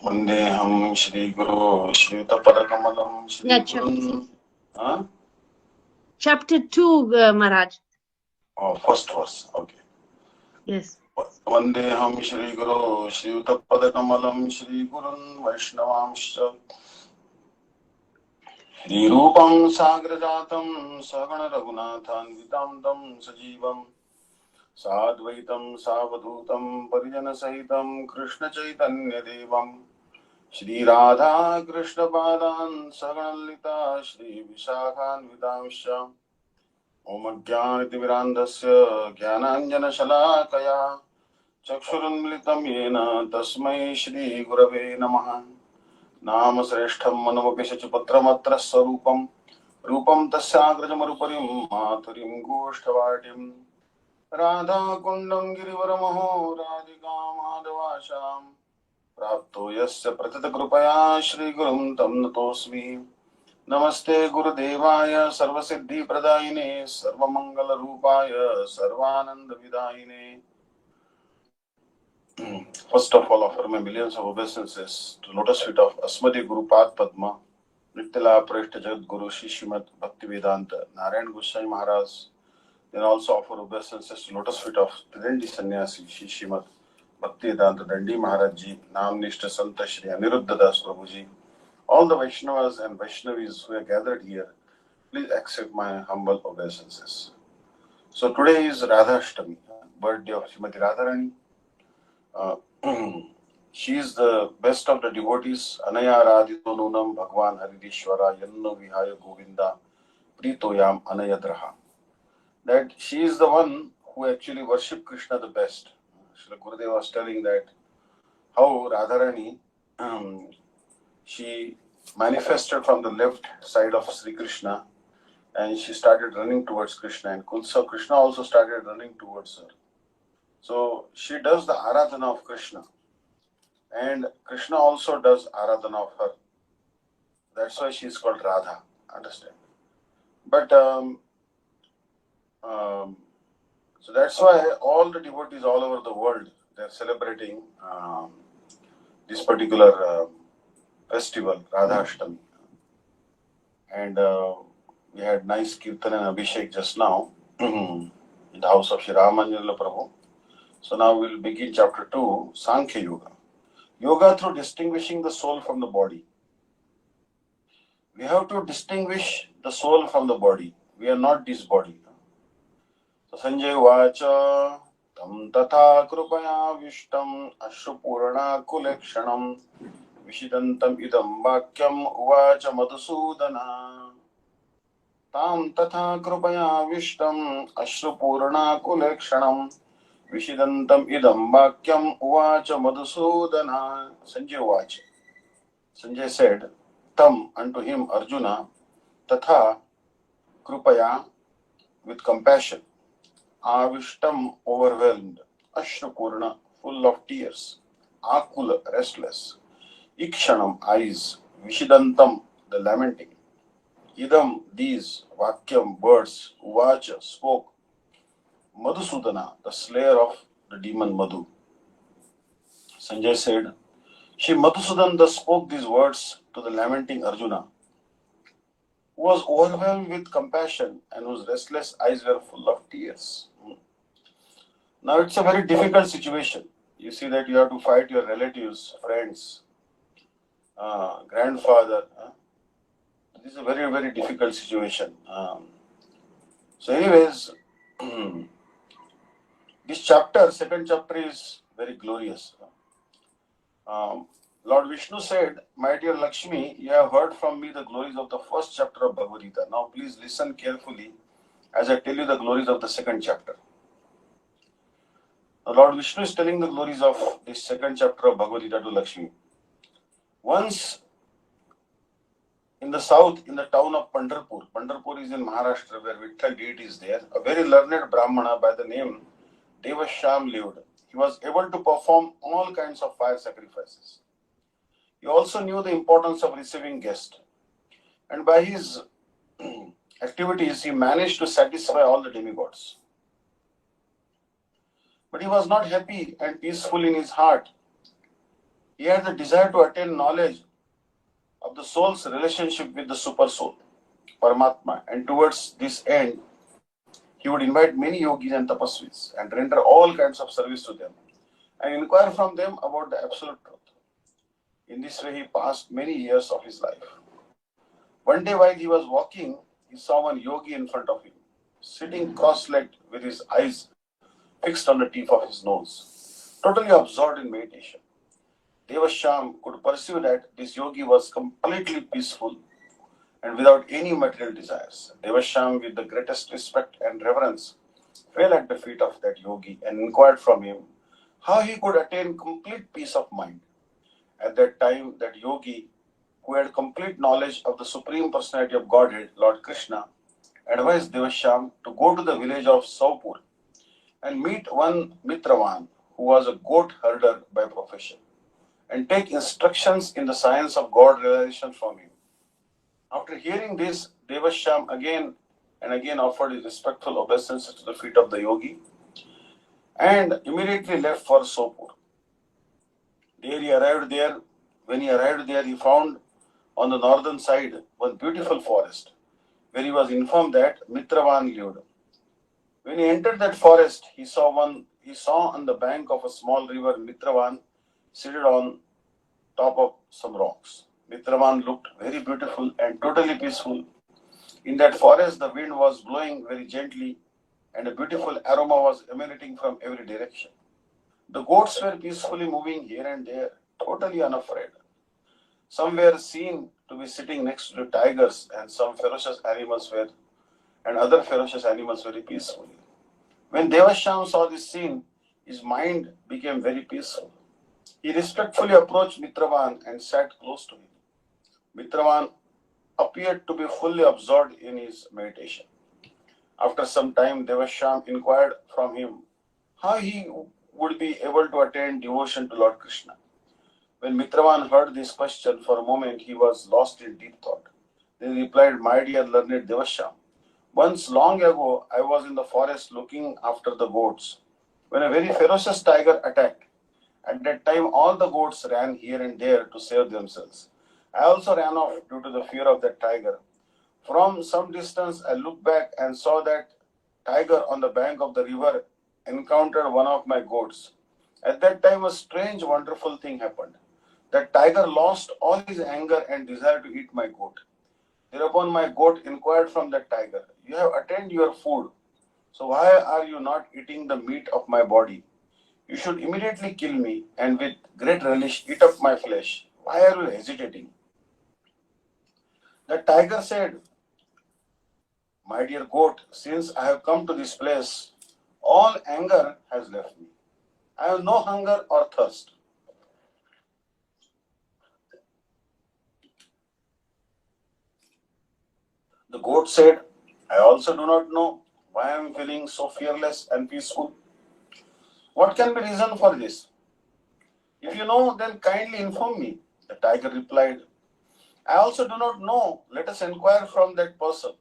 Vandeham Shri Guru Shritapadakammalam Shri Gurun. Chapter 2, Maharaj. Oh, first verse. Okay. Yes. Vandeham Shri Guru Shritapadakammalam Shri Gurun Vaishnavamscha Shri Rupam Sagrajatam Sagana Raghunathan Vitam Sajivam Sadvaitam Savadhutam Parijana Sahitam Krishna Chaitanya Devam Shri Radha Krishna Padan Sagalita Shri Vishakhan Vidamsha Om Jnanatimirandasya Jnananjana Shalakaya Chakshurunmilitam Yena Tasmai Shri Gurave Namaha Nama Sreshtham Manavapisya Chupatramatra Sarupam Rupam Tasyagrajamarupariം Mathurim Goshtavatim Radha Kundam Girivaramho Radhika Madhavasham Prapto Yasya Pratita Krupaya Shri Gurum Tam Natosmi Namaste Gurudevaya Sarvasiddhi Pradayine Sarvamangala Rupaya Sarvananda Vidayine. First of all, offer my millions of obeisances to lotus feet of Asmati Guru Pad Padma, Nityala Prashta Jagat Guru Shishimad Bhakti-Vedanta Narayan Goswami Maharaj. Then also offer obeisances to lotus feet of Tridendi Sannyasi Shishimad Bhakti-Vedanta Dandi Maharaj Ji, Nam Nishta Santa Shri Aniruddha Das Prabhu Ji. All the Vaishnavas and Vaishnavis who are gathered here, please accept my humble obeisances. So today is Radhashtami, birthday of Srimati Radharani. She is the best of the devotees. Anaya Radhito Nunam Bhagwan Haridishwara Yanno Vihaya Govinda Pritoyam Anayadraha. That she is the one who actually worship Krishna the best. Srila Gurudev was telling that how Radharani she manifested from the left side of Sri Krishna and she started running towards Krishna, and Krishna also started running towards her. So she does the Aradhana of Krishna and Krishna also does Aradhana of her. That's why she is called Radha. Understand? But so that's why all the devotees all over the world, they're celebrating this particular festival, Radhashtami. And we had nice Kirtan and Abhishek just now in the house of Shri Ramanjana Prabhu. So now we'll begin chapter 2, Sankhya Yoga. Yoga through distinguishing the soul from the body. We have to distinguish the soul from the body. We are not this body. So Sanjay Vacha Tam Tatha Krupaya Vishtam Ashrupurana Kulekshanam Vishidantam Idam Vakyam Uvacha Madhusudana Tam Tatha Krupaya Vishtam Ashrupurana Kulekshanam Vishidantam Idam Vakyam Uvacha Madhusudana. Sanjay Vacha. Sanjay said, Tam, unto him Arjuna, Tatha Krupaya, with compassion, Avishtam, overwhelmed, Ashrupurna, full of tears, Akula, restless, Ikshanam, eyes, Vishidantam, the lamenting, Idam, these, Vakyam, words, Uvacha, spoke, Madhusudana, the slayer of the demon Madhu. Sanjay said, Shri Madhusudan thus spoke these words to the lamenting Arjuna, who was overwhelmed with compassion and whose restless eyes were full of tears. Now it's a very difficult situation. You see that you have to fight your relatives, friends, grandfather. This is a very, very difficult situation. So anyways, this chapter, second chapter is very glorious. Lord Vishnu said, My dear Lakshmi, you have heard from me the glories of the first chapter of Bhagavad-Gita. Now please listen carefully as I tell you the glories of the second chapter. Lord Vishnu is telling the glories of this second chapter of Bhagavad-Gita to Lakshmi. Once in the south, in the town of Pandharpur, Pandharpur is in Maharashtra where Vitthal deity is there, a very learned Brahmana by the name Devasham lived. He was able to perform all kinds of fire sacrifices. He also knew the importance of receiving guests. And by his activities, he managed to satisfy all the demigods. But he was not happy and peaceful in his heart He had the desire to attain knowledge of the soul's relationship with the super soul, Paramatma, and towards this end, he would invite many yogis and tapasvis and render all kinds of service to them and inquire from them about the absolute truth. In this way, he passed many years of his life. One day, while he was walking, he saw one yogi in front of him, sitting cross-legged with his eyes fixed on the tip of his nose, totally absorbed in meditation. Devasham could perceive that this yogi was completely peaceful and without any material desires. Devasham, with the greatest respect and reverence, fell at the feet of that yogi and inquired from him how he could attain complete peace of mind. At that time, that yogi, who had complete knowledge of the Supreme Personality of Godhead, Lord Krishna, advised Devasham to go to the village of Saupur and meet one Mitravan, who was a goat herder by profession, and take instructions in the science of God realization from him. After hearing this, Devasham again and again offered his respectful obeisances to the feet of the yogi and immediately left for Sopur. When he arrived there, he found on the northern side one beautiful forest, where he was informed that Mitravan lived. When he entered that forest, he saw on the bank of a small river Mitravan seated on top of some rocks. Mitravan looked very beautiful and totally peaceful. In that forest, the wind was blowing very gently, and a beautiful aroma was emanating from every direction. The goats were peacefully moving here and there, totally unafraid. Some were seen to be sitting next to the tigers, and other ferocious animals very peacefully. When Devasham saw this scene, his mind became very peaceful. He respectfully approached Mitravan and sat close to him. Mitravan appeared to be fully absorbed in his meditation. After some time, Devasham inquired from him how he would be able to attain devotion to Lord Krishna. When Mitravan heard this question, for a moment he was lost in deep thought. Then he replied, "My dear learned Devasham, once long ago I was in the forest looking after the goats when a very ferocious tiger attacked. At that time, all the goats ran here and there to save themselves. I also ran off due to the fear of that tiger. From some distance, I looked back and saw that tiger on the bank of the river encountered one of my goats. At that time, a strange, wonderful thing happened. That tiger lost all his anger and desire to eat my goat. Thereupon, my goat inquired from that tiger, 'You have attained your food, so why are you not eating the meat of my body? You should immediately kill me and with great relish eat up my flesh. Why are you hesitating?' The tiger said, 'My dear goat, since I have come to this place, all anger has left me. I have no hunger or thirst. The goat said, 'I also do not know why I am feeling so fearless and peaceful. What can be the reason for this? If you know, then kindly inform me.' The tiger replied, 'I also do not know. Let us inquire from that person.'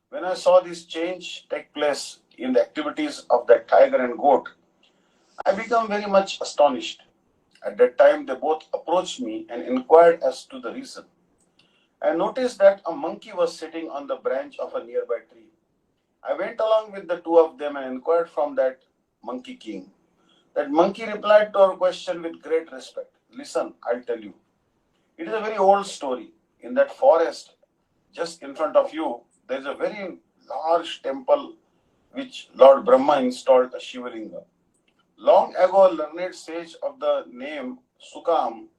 When I saw this change take place in the activities of that tiger and goat, I became very much astonished. At that time, they both approached me and inquired as to the reason. I noticed that a monkey was sitting on the branch of a nearby tree. I went along with the two of them and inquired from that monkey king. That monkey replied to our question with great respect. 'Listen, I'll tell you. It is a very old story. In that forest, just in front of you, there is a very large temple which Lord Brahma installed a Shivalinga. Long ago, a learned sage of the name Sukam,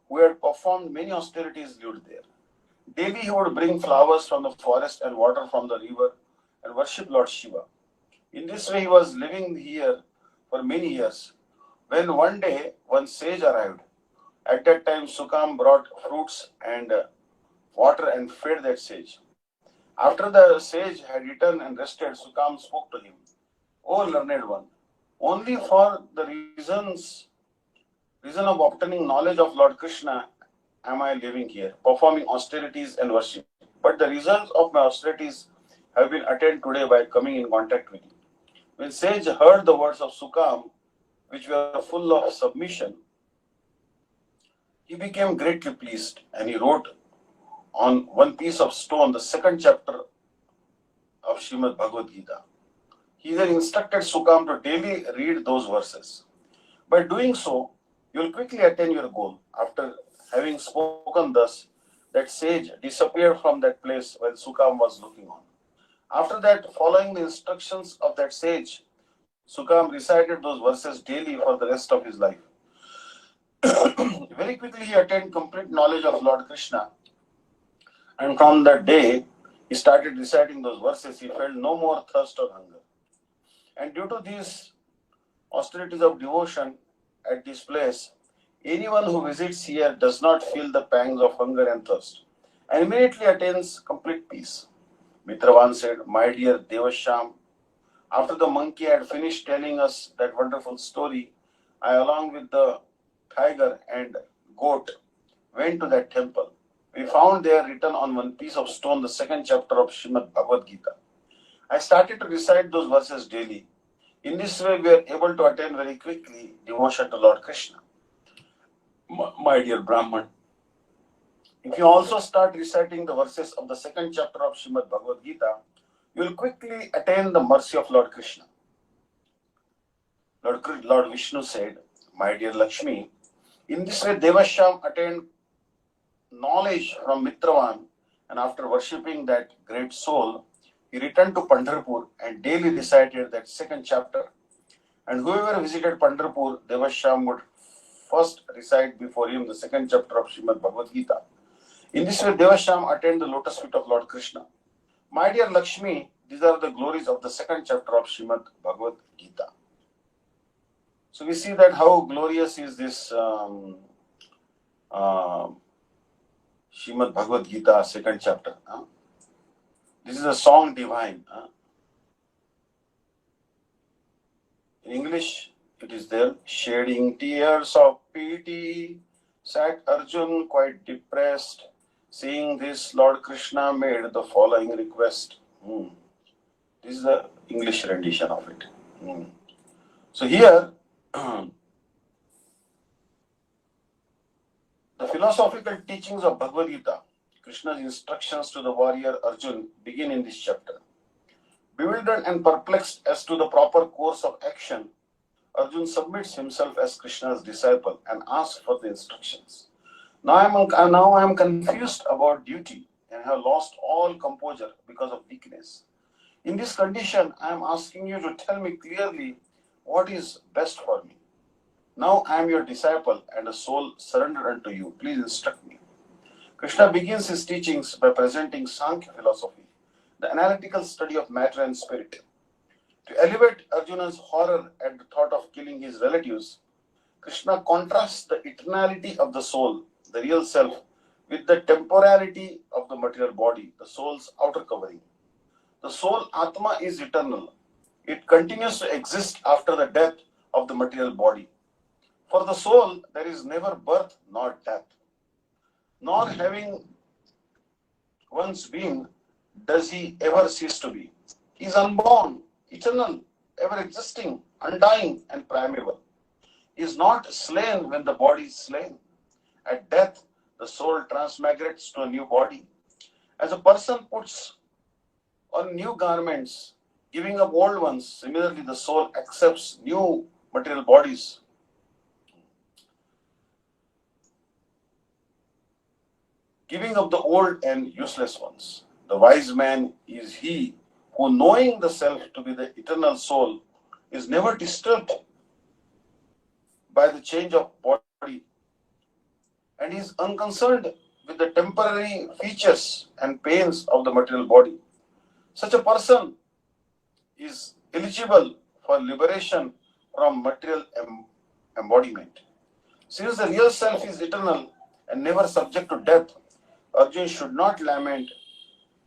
who had performed many austerities, lived there. Daily he would bring flowers from the forest and water from the river and worship Lord Shiva. In this way, he was living here for many years. When one day one sage arrived, at that time Sukam brought fruits and water and fed that sage. After the sage had eaten and rested, Sukam spoke to him, 'O learned one, only for the reason of obtaining knowledge of Lord Krishna am I living here, performing austerities and worship. But the results of my austerities have been attained today by coming in contact with you.' When sage heard the words of Sukam, which were full of submission, He became greatly pleased and he wrote on one piece of stone the second chapter of Srimad Bhagavad-Gita. He then instructed Sukam to daily read those verses. By doing so, you will quickly attain your goal. After having spoken thus, that sage disappeared from that place while Sukam was looking on. After that, following the instructions of that sage, Sukam recited those verses daily for the rest of his life. Very quickly, he attained complete knowledge of Lord Krishna, and from that day, he started reciting those verses. He felt no more thirst or hunger. And due to these austerities of devotion at this place, anyone who visits here does not feel the pangs of hunger and thirst and immediately attains complete peace. Mitravan said, "My dear Devasham, after the monkey had finished telling us that wonderful story, I, along with the tiger and goat, went to that temple. We found there written on one piece of stone the second chapter of Srimad Bhagavad-Gita. I started to recite those verses daily. In this way, we are able to attain very quickly devotion to Lord Krishna. My dear Brahman, if you also start reciting the verses of the second chapter of Srimad Bhagavad-Gita, you will quickly attain the mercy of Lord Krishna." Lord Vishnu said, "My dear Lakshmi, in this way Devasham attained knowledge from Mitravan, and after worshipping that great soul, he returned to Pandharpur and daily recited that second chapter. And whoever visited Pandharpur, Devasham would first recite before him the second chapter of Srimad Bhagavad-Gita. In this way, Devasham attained the lotus feet of Lord Krishna. My dear Lakshmi, these are the glories of the second chapter of Srimad Bhagavad-Gita." So we see that how glorious is this Srimad Bhagavad-Gita second chapter. This is a song divine. In English, it is there. Shedding tears of pity, sat Arjun quite depressed. Seeing this, Lord Krishna made the following request. This is the English rendition of it. So here, the philosophical teachings of Bhagavad Gita, Krishna's instructions to the warrior Arjun, begin in this chapter. Bewildered and perplexed as to the proper course of action, Arjun submits himself as Krishna's disciple and asks for the instructions. Now I am confused about duty and have lost all composure because of weakness. In this condition, I am asking you to tell me clearly what is best for me. Now I am your disciple and a soul surrendered unto you. Please instruct me. Krishna begins his teachings by presenting Sankhya philosophy, the analytical study of matter and spirit. To elevate Arjuna's horror at the thought of killing his relatives, Krishna contrasts the eternality of the soul, the real self, with the temporality of the material body, the soul's outer covering. The soul, Atma, is eternal. It continues to exist after the death of the material body. For the soul, there is never birth nor death. Nor having once been, does he ever cease to be. He is unborn, eternal, ever existing, undying, and primeval. He is not slain when the body is slain. At death, the soul transmigrates to a new body. As a person puts on new garments, giving up old ones, similarly the soul accepts new material bodies. Giving up the old and useless ones. The wise man is he who, knowing the self to be the eternal soul, is never disturbed by the change of body and is unconcerned with the temporary features and pains of the material body. Such a person is eligible for liberation from material embodiment. Since the real self is eternal and never subject to death, Arjun should not lament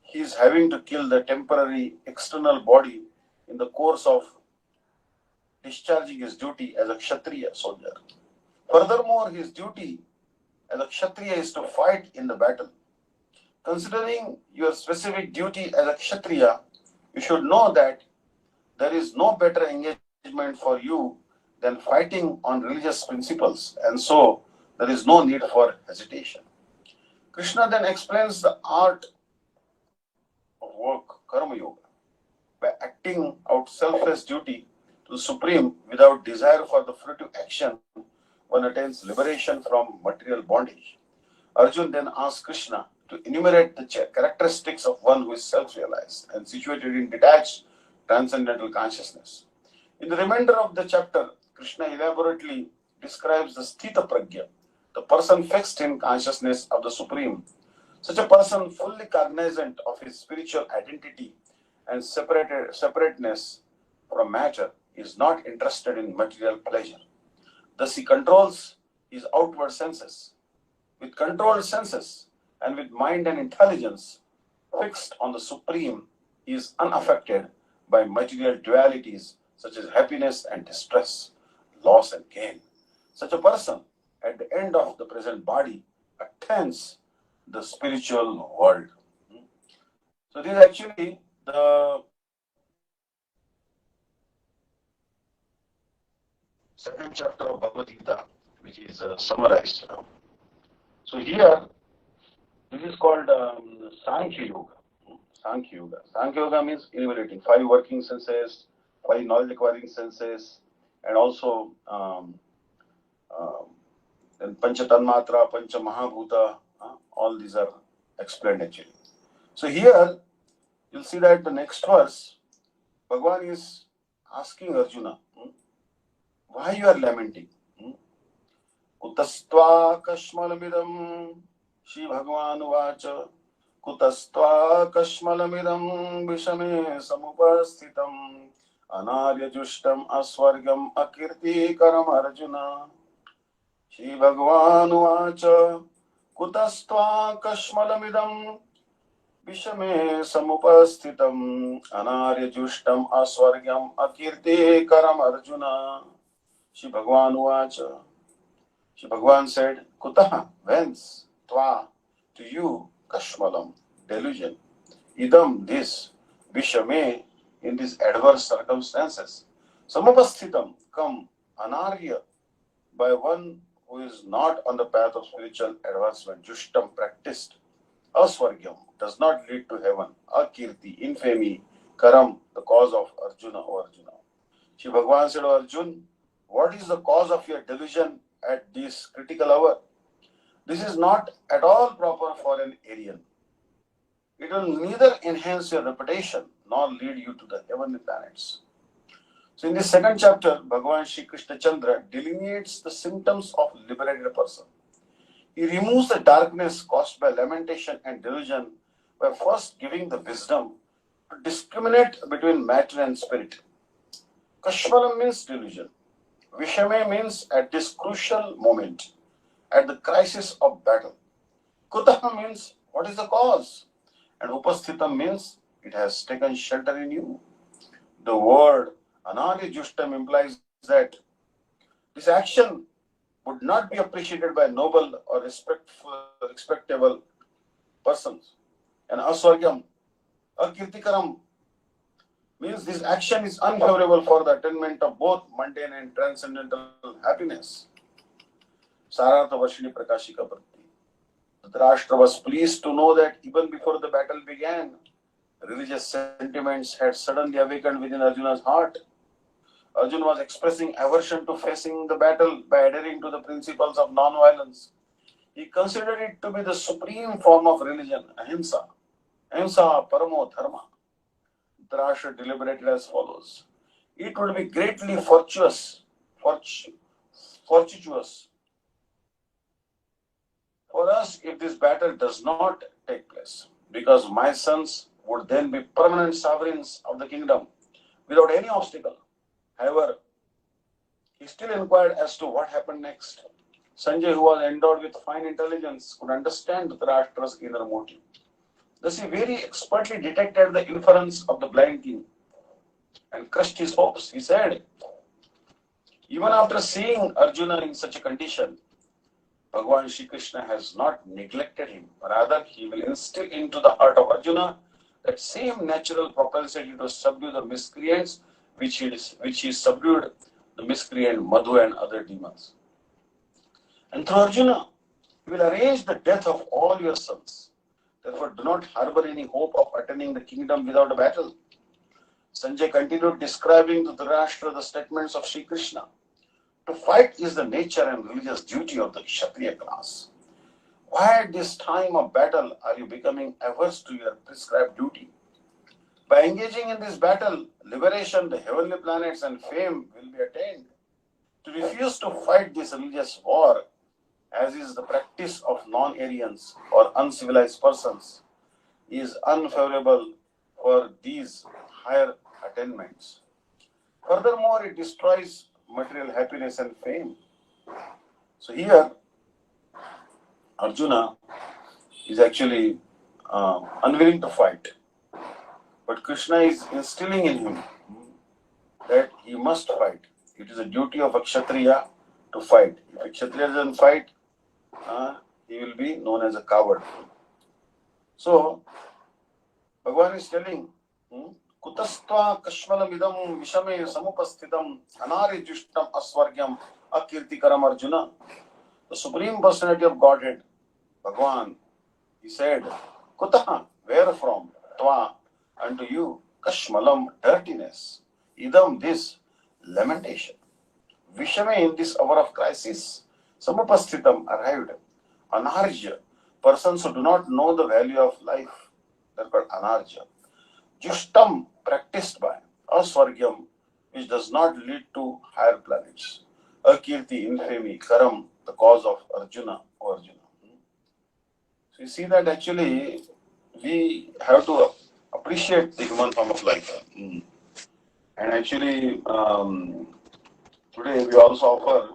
he is having to kill the temporary external body in the course of discharging his duty as a Kshatriya soldier. Furthermore, his duty as a Kshatriya is to fight in the battle. Considering your specific duty as a Kshatriya, you should know that there is no better engagement for you than fighting on religious principles, and so There is no need for hesitation. Krishna then explains the art of work, karma yoga, by acting out selfless duty to the Supreme without desire for the fruitive action, one attains liberation from material bondage. Arjun then asks Krishna to enumerate the characteristics of one who is self-realized and situated in detached transcendental consciousness. In the remainder of the chapter, Krishna elaborately describes the sthita pragya, the person fixed in consciousness of the Supreme. Such a person, fully cognizant of his spiritual identity and separateness from matter, is not interested in material pleasure. Thus, he controls his outward senses. With controlled senses and with mind and intelligence fixed on the Supreme, he is unaffected by material dualities such as happiness and distress, loss and gain. Such a person, at the end of the present body, attains the spiritual world. So this is actually the second chapter of Bhagavad-Gita, which is summarized. So here, this is called Sankhya Yoga. Sankhya Yoga. Sankhya Yoga means enumerating 5 working senses, 5 knowledge acquiring senses, and also then Pancha Tanmatra, Pancha Mahabhuta, all these are explained actually. So here, you'll see that the next verse, Bhagavan is asking Arjuna, why you are lamenting? Kutastva kashmalamidam, Shri Bhagavan vacha, Kutastva kashmalamidam vishame samupasthitam, Anarya jushtam asvargam akirti karam Arjuna. Shri Bhagavan vacha, Kutastva kashmalamidam vishame samupasthitam, Anarya jushtam asvargam akirti karam Arjuna. Shri Bhagavan vacha. Shri Bhagavan said, Kutaha, whence, tva, to you, kashmalam, delusion, idam, this, vishame, in these adverse circumstances, samapasthitam, come, anarya, by one who is not on the path of spiritual advancement, jushtam, practiced, asvargyam, does not lead to heaven, akirti, infamy, karam, the cause of Arjuna, O Arjuna. Shri Bhagavan said, O Arjun, what is the cause of your delusion at this critical hour? This is not at all proper for an Aryan. It will neither enhance your reputation nor lead you to the heavenly planets. So in this second chapter, Bhagavan Shri Krishna Chandra delineates the symptoms of liberated person. He removes the darkness caused by lamentation and delusion by first giving the wisdom to discriminate between matter and spirit. Kashmalam means delusion. Vishame means at this crucial moment, at the crisis of battle. Kutaha means what is the cause? And Upasthitam means it has taken shelter in you. The word Anarya Jushtam implies that this action would not be appreciated by noble or respectable persons. And Aswargyam, Akirtikaram, means this action is unfavorable for the attainment of both mundane and transcendental happiness. Sarartha Varshini Prakashika Bhakti. Dhritarashtra was pleased to know that even before the battle began, religious sentiments had suddenly awakened within Arjuna's heart. Arjuna was expressing aversion to facing the battle by adhering to the principles of non-violence. He considered it to be the supreme form of religion, ahimsa. Ahimsa paramo dharma. Dhritarashtra deliberated as follows. It would be greatly fortuitous for us if this battle does not take place, because my sons would then be permanent sovereigns of the kingdom without any obstacle. However, he still inquired as to what happened next. Sanjay, who was endowed with fine intelligence, could understand Dhritarashtra's inner motive. Thus, he very expertly detected the inference of the blind king and crushed his hopes. He said, even after seeing Arjuna in such a condition, Bhagavan Shri Krishna has not neglected him. Rather, he will instill into the heart of Arjuna that same natural propensity to subdue the miscreants which he subdued the miscreant Madhu and other demons. And through Arjuna, you will arrange the death of all your sons. Therefore, do not harbor any hope of attaining the kingdom without a battle. Sanjay continued describing to Dhritarashtra the statements of Sri Krishna. To fight is the nature and religious duty of the Kshatriya class. Why at this time of battle are you becoming averse to your prescribed duty? By engaging in this battle, liberation, the heavenly planets, and fame will be attained. To refuse to fight this religious war, as is the practice of non-Aryans or uncivilized persons, is unfavorable for these higher attainments. Furthermore, it destroys material happiness and fame. So here, Arjuna is actually unwilling to fight. But Krishna is instilling in him that he must fight. It is a duty of a Kshatriya to fight. If a Kshatriya doesn't fight, he will be known as a coward. So, Bhagavan is telling, Kutastva kashmalamidam vishame samupasthitam anariyushtam asvargyam akirtikaram Arjuna. The Supreme Personality of Godhead, Bhagavan, he said, Kutaha, where from? Tva, unto you, kashmalam, dirtiness. Idam, this, lamentation. Vishame, in this hour of crisis, samupasthitam, arrived. Anarja, persons who do not know the value of life, they're called anarja. Jushtam, practiced by. Asvargyam, which does not lead to higher planets. Akirti, infamy. Karam, the cause of Arjuna or Arjuna. So you see that actually we have to appreciate the human form of life. And actually, today we also offer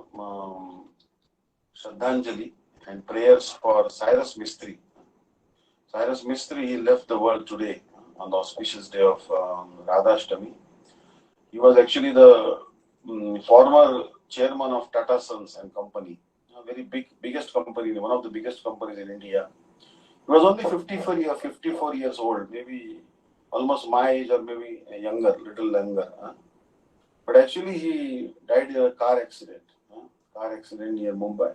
Shraddhanjali and prayers for Cyrus Mistry. Cyrus Mistry, he left the world today on the auspicious day of Radhashtami. He was actually the former chairman of Tata Sons and Company, a very biggest company, one of the biggest companies in India. He was only 54 years old, maybe almost my age or maybe younger, little younger. But actually he died in a car accident near Mumbai.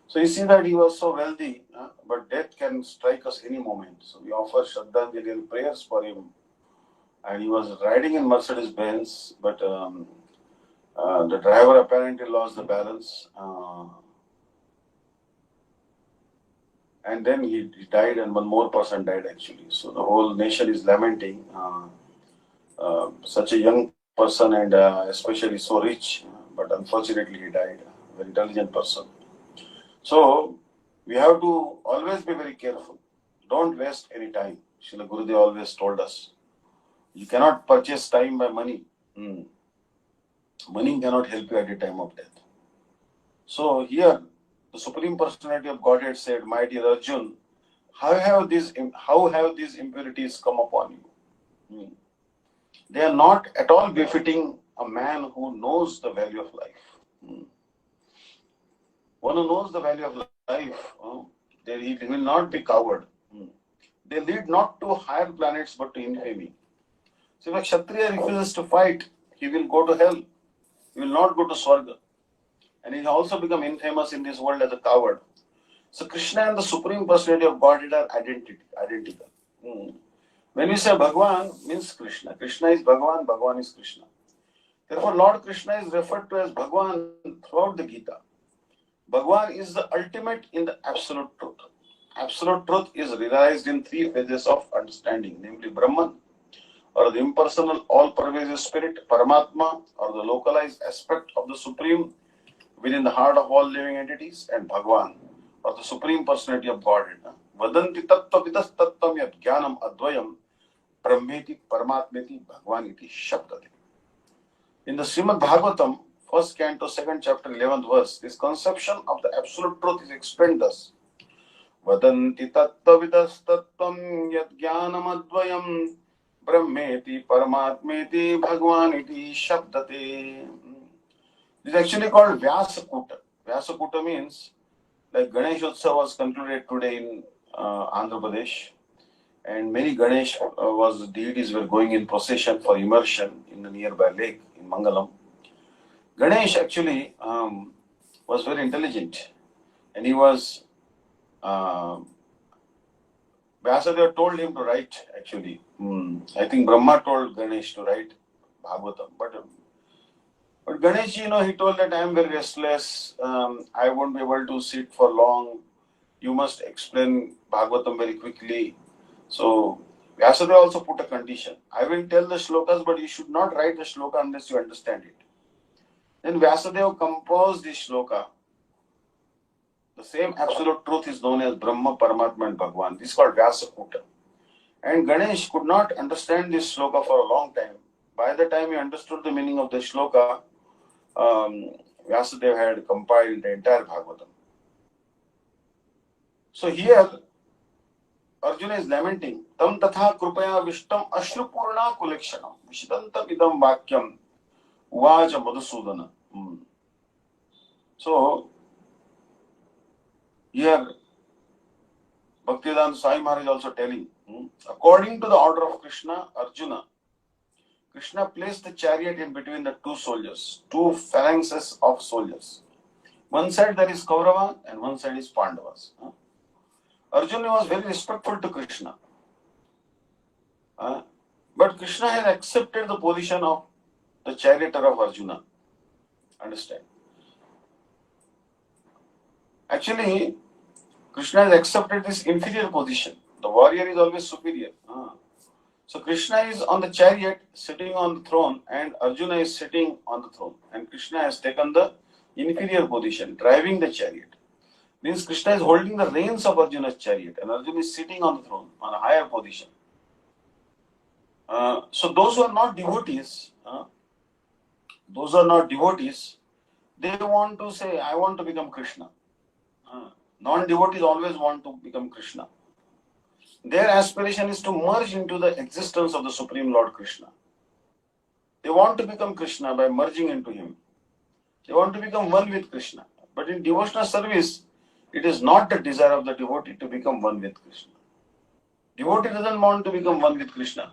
So you see that he was so wealthy, but death can strike us any moment. So we offer Shraddhanjali and prayers for him. And he was riding in Mercedes Benz, but the driver apparently lost the balance. And then he died, and one more person died actually. So the whole nation is lamenting such a young person and especially so rich, but unfortunately he died. A very intelligent person. So we have to always be very careful. Don't waste any time. Srila Gurudev always told us. You cannot purchase time by money. Money cannot help you at the time of death. So here, the Supreme Personality of Godhead said, my dear Arjun, how have these impurities come upon you? They are not at all befitting a man who knows the value of life. One who knows the value of life, he will not be coward. They lead not to higher planets but to infamy. So if a Kshatriya refuses to fight, he will go to hell. He will not go to Swarga. And he will also become infamous in this world as a coward. So Krishna and the Supreme Personality of Godhead are identical. When we say Bhagavan, means Krishna. Krishna is Bhagavan, Bhagavan is Krishna. Therefore, Lord Krishna is referred to as Bhagavan throughout the Gita. Bhagavan is the ultimate in the absolute truth. Absolute truth is realized in three phases of understanding, namely Brahman, or the impersonal, all-pervasive spirit, Paramatma, or the localized aspect of the Supreme within the heart of all living entities, and Bhagavan, or the Supreme Personality of Godhead. Vadanti tattva vidas tattvam yat jnanam advayam brahmeti paramatmeti bhagwaniti shabdati. In the Srimad Bhagavatam, first canto, second chapter, 11th verse, this conception of the absolute truth is explained thus. Vadanti tattva vidas tattvam yat jnanam advayam brahmeti paramatmeti bhagwaniti shabdati. This is actually called Vyasakuta. Vyasakuta means, like Ganesh Utsav was concluded today in Andhra Pradesh, and many Ganesh deities were going in procession for immersion in the nearby lake in Mangalam. Ganesh actually was very intelligent. and he was, Vyasadeva told him to write actually. I think Brahma told Ganesh to write Bhagavatam. But Ganesh, he told that I am very restless, I won't be able to sit for long. You must explain Bhagavatam very quickly. So Vyasadeva also put a condition. I will tell the shlokas, but you should not write the shloka unless you understand it. Then Vyasadeva composed this shloka. The same absolute truth is known as Brahma, Paramatma and Bhagwan. This is called Vyasakuta. And Ganesh could not understand this shloka for a long time. By the time he understood the meaning of the shloka, Vyasadeva had compiled the entire Bhagavatam. So here, Arjuna is lamenting, Tam tatha krupaya vishtam ashrupurna kulekshanam vishidantam idam vakyam uvaja madhusudana. So, here, Bhakti-Vidanta Swami Maharaj also telling, according to the order of Krishna placed the chariot in between the two soldiers, two phalanxes of soldiers. One side there is Kaurava and one side is Pandavas. Arjuna was very respectful to Krishna. But Krishna has accepted the position of the charioteer of Arjuna. Understand? Actually, Krishna has accepted this inferior position. The warrior is always superior. So Krishna is on the chariot sitting on the throne and Arjuna is sitting on the throne. And Krishna has taken the inferior position, driving the chariot. Means Krishna is holding the reins of Arjuna's chariot and Arjuna is sitting on the throne on a higher position. So those who are not devotees, they want to say, I want to become Krishna. Non-devotees always want to become Krishna. Their aspiration is to merge into the existence of the Supreme Lord Krishna. They want to become Krishna by merging into Him. They want to become one with Krishna. But in devotional service, it is not the desire of the devotee to become one with Krishna. Devotee doesn't want to become one with Krishna.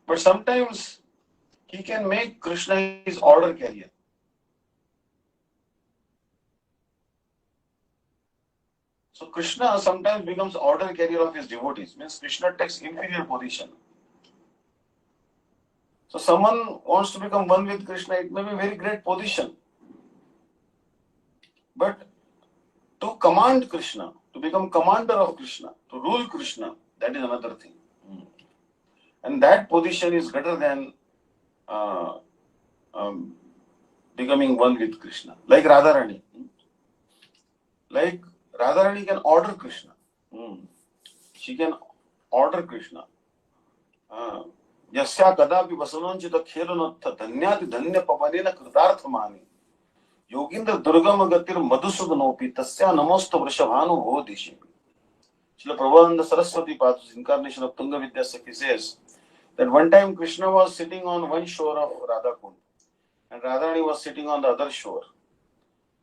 But sometimes he can make Krishna his order carrier. So Krishna sometimes becomes order carrier of his devotees. Means Krishna takes inferior position. So someone wants to become one with Krishna, it may be a very great position. But to command Krishna, to become commander of Krishna, to rule Krishna, that is another thing. And that position is greater than becoming one with Krishna. Like Radharani. Like Radharani can order Krishna. She can order Krishna. Yasya kadapi vasanonchita khelunatha dhanyati dhanya pavanena kritarthamani Yogindra durgam agatir madhusudanopi tasya namosta vrishabhanu bhodishipi. Srila Prabhupada Saraswati Pad's incarnation of Tunga Vidya Sakhi says that one time Krishna was sitting on one shore of Radhakund and Radharani was sitting on the other shore.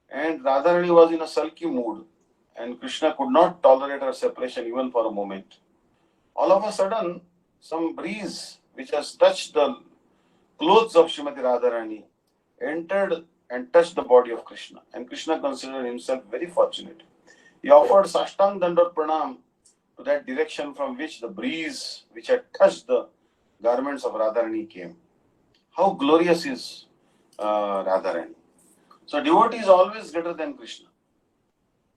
And Radharani was in a sulky mood and Krishna could not tolerate her separation even for a moment. All of a sudden, some breeze which has touched the clothes of Srimati Radharani entered and touched the body of Krishna. And Krishna considered himself very fortunate. He offered Sashtang Dandar Pranam to that direction from which the breeze which had touched the garments of Radharani came. How glorious is Radharani. So devotee is always greater than Krishna.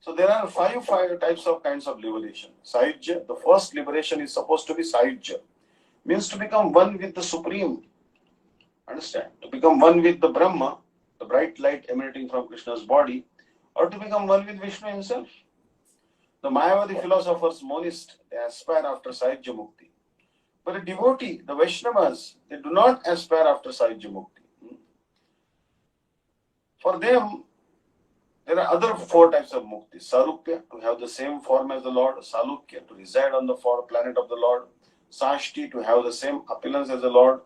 So there are five types of kinds of liberation. Sayujya, the first liberation is supposed to be Sayujya. Means to become one with the Supreme. Understand? To become one with the Brahma, the bright light emanating from Krishna's body, or to become one with Vishnu himself. The Mayavadi philosophers, monists, they aspire after Sayujya Mukti. But a devotee, the Vaishnavas, they do not aspire after Sayujya Mukti. For them, there are other four types of mukti. Sarupya, to have the same form as the Lord. Salukya, to reside on the planet of the Lord. Sashti, to have the same opulence as the Lord.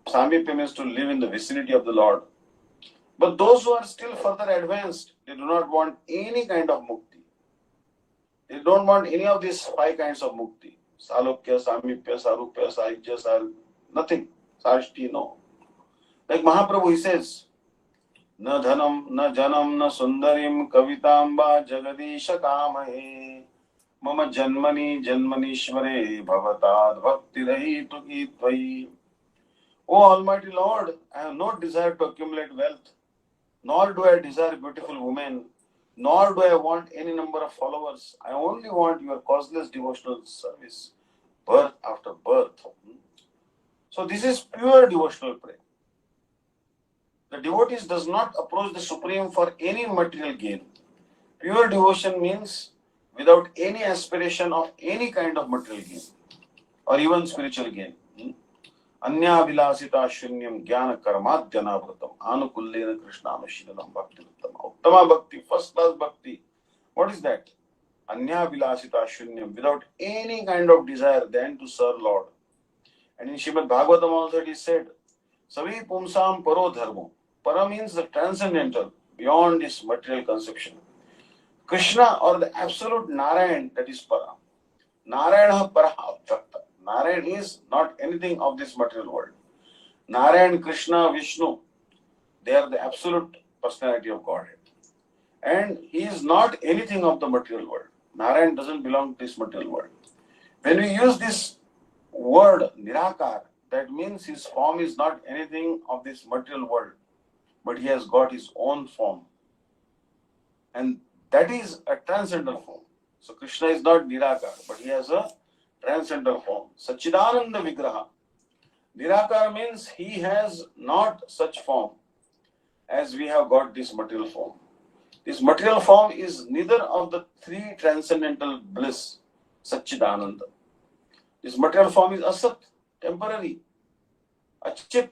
Samipya means to live in the vicinity of the Lord. But those who are still further advanced, they do not want any kind of mukti. They don't want any of these five kinds of mukti. Salukya, Samipya, Sarupya, Sahijya, nothing. Sashti, no. Like Mahaprabhu, he says, न धनम न जनम न सुंदरीम कवितांबा जगदीश कामहे मम जन्मनि जन्मनीश्वरे भवताद् भक्ति रहितु की त्वयि. O Almighty Lord, I have no desire to accumulate wealth, nor do I desire beautiful women, nor do I want any number of followers. I only want your causeless devotional service, birth after birth. So this is pure devotional prayer. The devotee does not approach the Supreme for any material gain. Pure devotion means without any aspiration of any kind of material gain or even spiritual gain. अन्याभिलाषिता शून्यम ज्ञान कर्माद्यनावृतम आनुकूल्येन कृष्णानुशीलनम भक्ति-विद्तम. Uttama bhakti, first class bhakti. What is that? Anyavilasita shunyam, without any kind of desire than to serve Lord. And in Srimad Bhagavatam also it is said, Savi pumsam paro dharmo. Para means the transcendental, beyond this material conception. Krishna or the absolute Narayan, that is para. Narayana para avjakta. Narayan is not anything of this material world. Narayan, Krishna, Vishnu, they are the absolute personality of Godhead. And he is not anything of the material world. Narayan doesn't belong to this material world. When we use this word Nirakar, that means his form is not anything of this material world, but he has got his own form. And that is a transcendental form. So Krishna is not Nirakar, but he has a transcendental form. Sachidananda Vigraha. Nirakar means he has not such form as we have got this material form. This material form is neither of the three transcendental bliss, Sachidananda. This material form is Asat, temporary. Achit,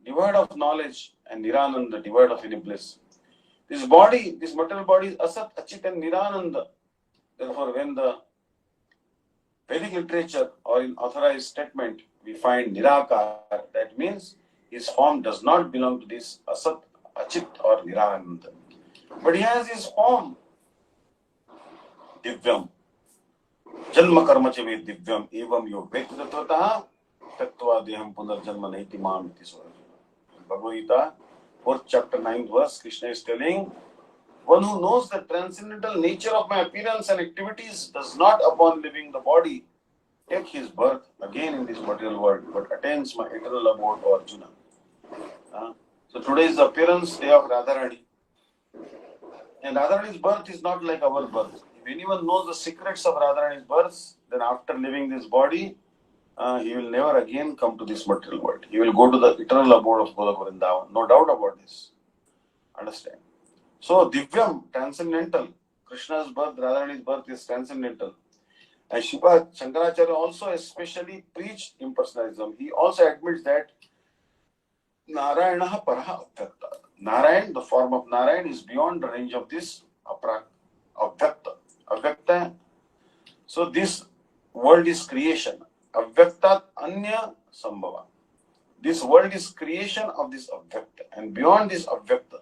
devoid of knowledge, and Nirananda, devoid of any bliss. This body, this material body is Asat, Achit, and Nirananda. Therefore, when the Vedic literature or in authorized statement we find Nirakar, that means his form does not belong to this Asat, Achit, or Nirananda. But he has his form, Divyam. Janma karma cha ve divyam evam yo vektratvatah tattva deham punarjanma naiti mam iti sura. Bhagavad-Gita, 4th chapter, 9th verse, Krishna is telling, one who knows the transcendental nature of my appearance and activities does not, upon leaving the body, take his birth again in this material world, but attains my eternal abode, O Arjuna. So today is the appearance day of Radharani. And Radharani's birth is not like our birth. If anyone knows the secrets of Radharani's birth, then after leaving this body, he will never again come to this material world. He will go to the eternal abode of Golok Vrindavan. No doubt about this. Understand? So, Divyam, transcendental. Krishna's birth, Radharani's birth is transcendental. And Shankaracharya also especially preached impersonalism. He also admits that Narayana Paraha Avhyakta. Narayan, the form of Narayan, is beyond the range of this Avhyakta. Avhyakta. So this world is creation. Avhyaktat Anya Sambhava. This world is creation of this Avhyakta. And beyond this Avhyakta,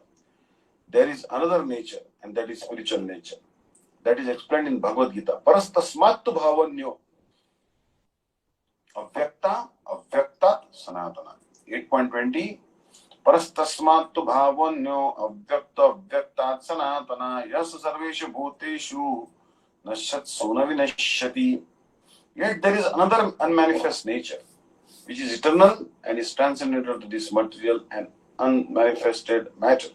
there is another nature, and that is spiritual nature. That is explained in Bhagavad-Gita. Parastasmattu bhavanyo. Avhyakta, Avhyaktat, Sanatana. 8.20. Parastasmattu bhavanyo Avhyakta, Avhyaktat, Sanatana. Yas sarveshu bhuteshu nashat sona vinashyati. Yet there is another unmanifest nature, which is eternal and is transcendental to this material and unmanifested matter.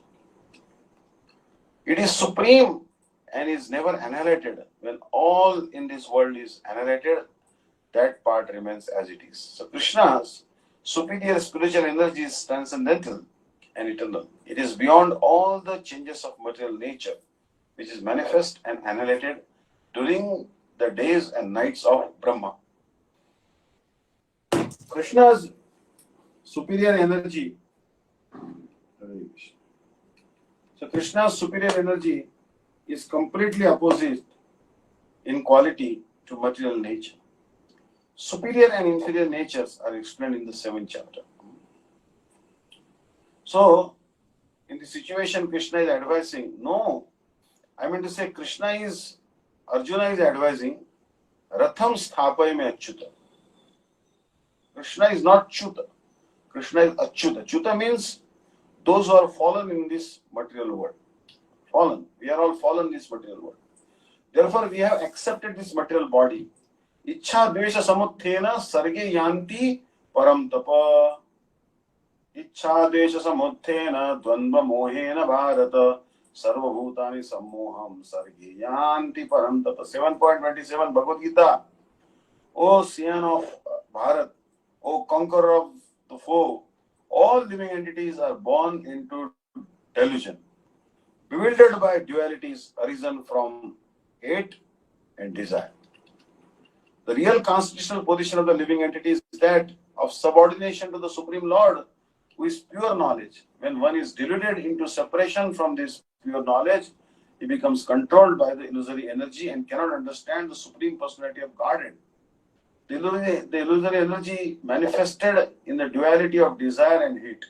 It is supreme and is never annihilated. When all in this world is annihilated, that part remains as it is. So Krishna's superior spiritual energy is transcendental and eternal. It is beyond all the changes of material nature, which is manifest and annihilated during the days and nights of Brahma. Krishna's superior energy. So Krishna's superior energy is completely opposite in quality to material nature. Superior and inferior natures are explained in the 7th chapter. So, in the situation Krishna is advising, no, I mean to say Arjuna is advising, Ratham Sthapay me Achyuta. Krishna is not Chuta. Krishna is Achyuta. Chuta means those who are fallen in this material world. Fallen. We are all fallen in this material world. Therefore, we have accepted this material body. Ichha dvesha samuthena sarge yanti param tapa. Ichha dvesha samuthena dvandva mohena bharata. Sarva bhutani sammoham sarge yanti param tapa. 7.27 Bhagavad-Gita. O Sian of Bharat, O conqueror of the foe, all living entities are born into delusion, bewildered by dualities arisen from hate and desire. The real constitutional position of the living entity is that of subordination to the Supreme Lord, who is pure knowledge. When one is deluded into separation from this pure knowledge, he becomes controlled by the illusory energy and cannot understand the Supreme Personality of Godhead. The illusory energy manifested in the duality of desire and hate.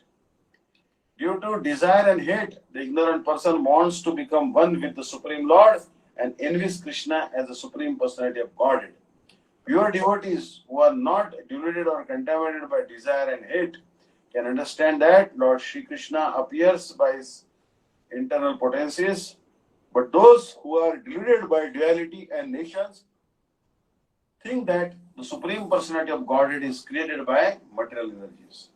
Due to desire and hate, the ignorant person wants to become one with the Supreme Lord and envies Krishna as the Supreme Personality of Godhead. Pure devotees who are not deluded or contaminated by desire and hate can understand that Lord Shri Krishna appears by his internal potencies, but those who are deluded by duality and nations think that the Supreme Personality of Godhead is created by material energies.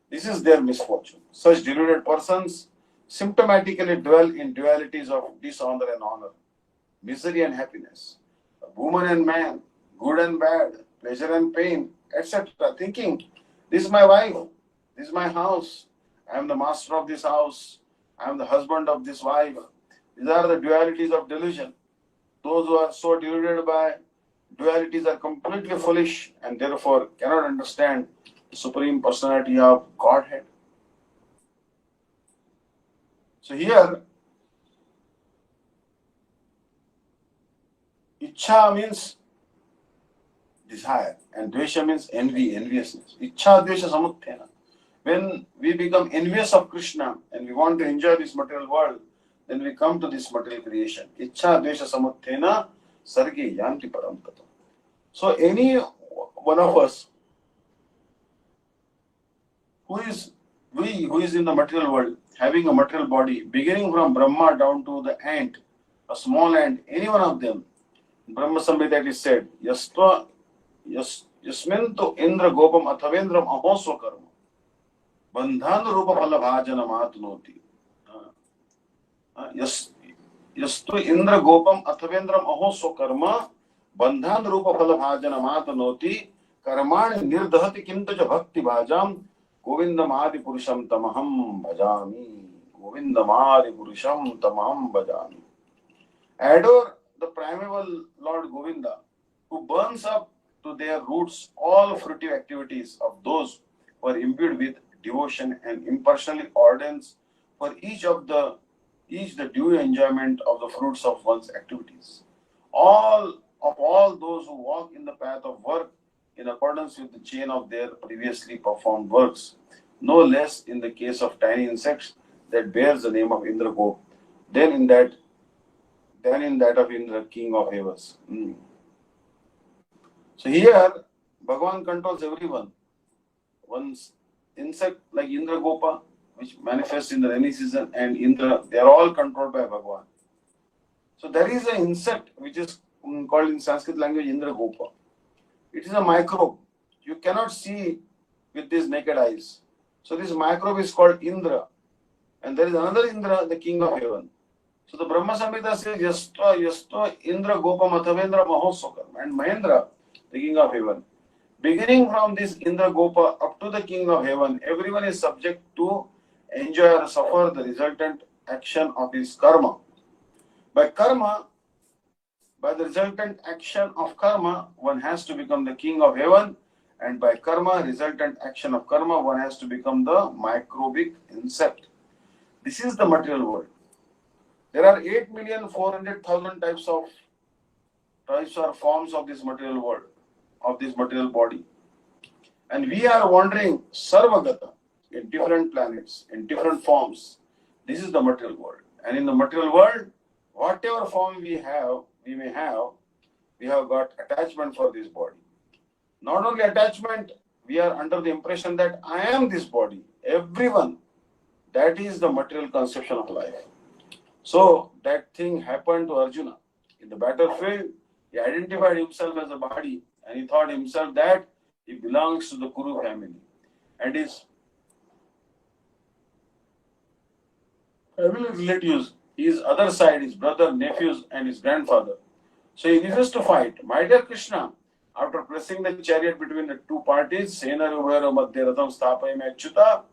This is their misfortune. Such deluded persons symptomatically dwell in dualities of dishonor and honor, misery and happiness, woman and man, good and bad, pleasure and pain, etc., thinking, this is my wife, this is my house, I am the master of this house, I am the husband of this wife. These are the dualities of delusion. Those who are so deluded by dualities are completely foolish and therefore cannot understand the Supreme Personality of Godhead. So here, Ichha means desire and Dvesha means envy, enviousness. Ichha Dvesha Samuthena. When we become envious of Krishna and we want to enjoy this material world, then we come to this material creation. Ichha Dvesha Samuthena Sarge Yanti Param Tata. So any one of us who is in the material world, having a material body, beginning from Brahma down to the ant, a small ant, any one of them, Brahma Samhita it is said, Yasmintu Indra Gopam Athavendram Ahosva Karma. Bandhan Rupa Phala Bhajanam Atnoti. Yastu Indra Gopam Athavendram Ahosva Karma. Bandhan Rupa Phala Bhajanam Atnoti. Karmani Nirdhati Kintaja Bhakti Bhajam. Govindamadi Purusham Tamaham Bhajami. Govindamadi Purusham Tamaham Bhajami. Adore the primeval Lord Govinda, who burns up to their roots all fruitive activities of those who are imbued with devotion and impartially orders for each the due enjoyment of the fruits of one's activities. All those who walk in the path of work in accordance with the chain of their previously performed works, no less in the case of tiny insects that bears the name of Indragop than in that of Indra, king of heavens. So here, Bhagavan controls everyone. One's insect like Indragopa, which manifests in the rainy season, and Indra, they are all controlled by Bhagavan. So there is an insect which is called in Sanskrit language Indragopa. It is a microbe. You cannot see with these naked eyes. So this microbe is called Indra. And there is another Indra, the king of heaven. So the Brahma Samhita says, Yasto Indra Gopa Mathavendra Mahosokar. And Mahendra, the king of heaven. Beginning from this Indra Gopa up to the king of heaven, everyone is subject to enjoy or suffer the resultant action of his karma. By the resultant action of karma, one has to become the king of heaven, and by karma, resultant action of karma, one has to become the microbic insect. This is the material world. There are 8,400,000 types or forms of this material world, of this material body. And we are wandering Sarvagata in different planets, in different forms. This is the material world. And in the material world, whatever form we may have, we have got attachment for this body. Not only attachment, we are under the impression that I am this body. Everyone That is the material conception of life. So that thing happened to Arjuna. In the battlefield, he identified himself as a body and he thought himself that he belongs to the Kuru family. And his family relatives, his other side, his brother, nephews, and his grandfather. So he refused to fight. My dear Krishna, after pressing the chariot between the two parties, Sena Rubhero Madhya Ratham Stapayam Achyuta,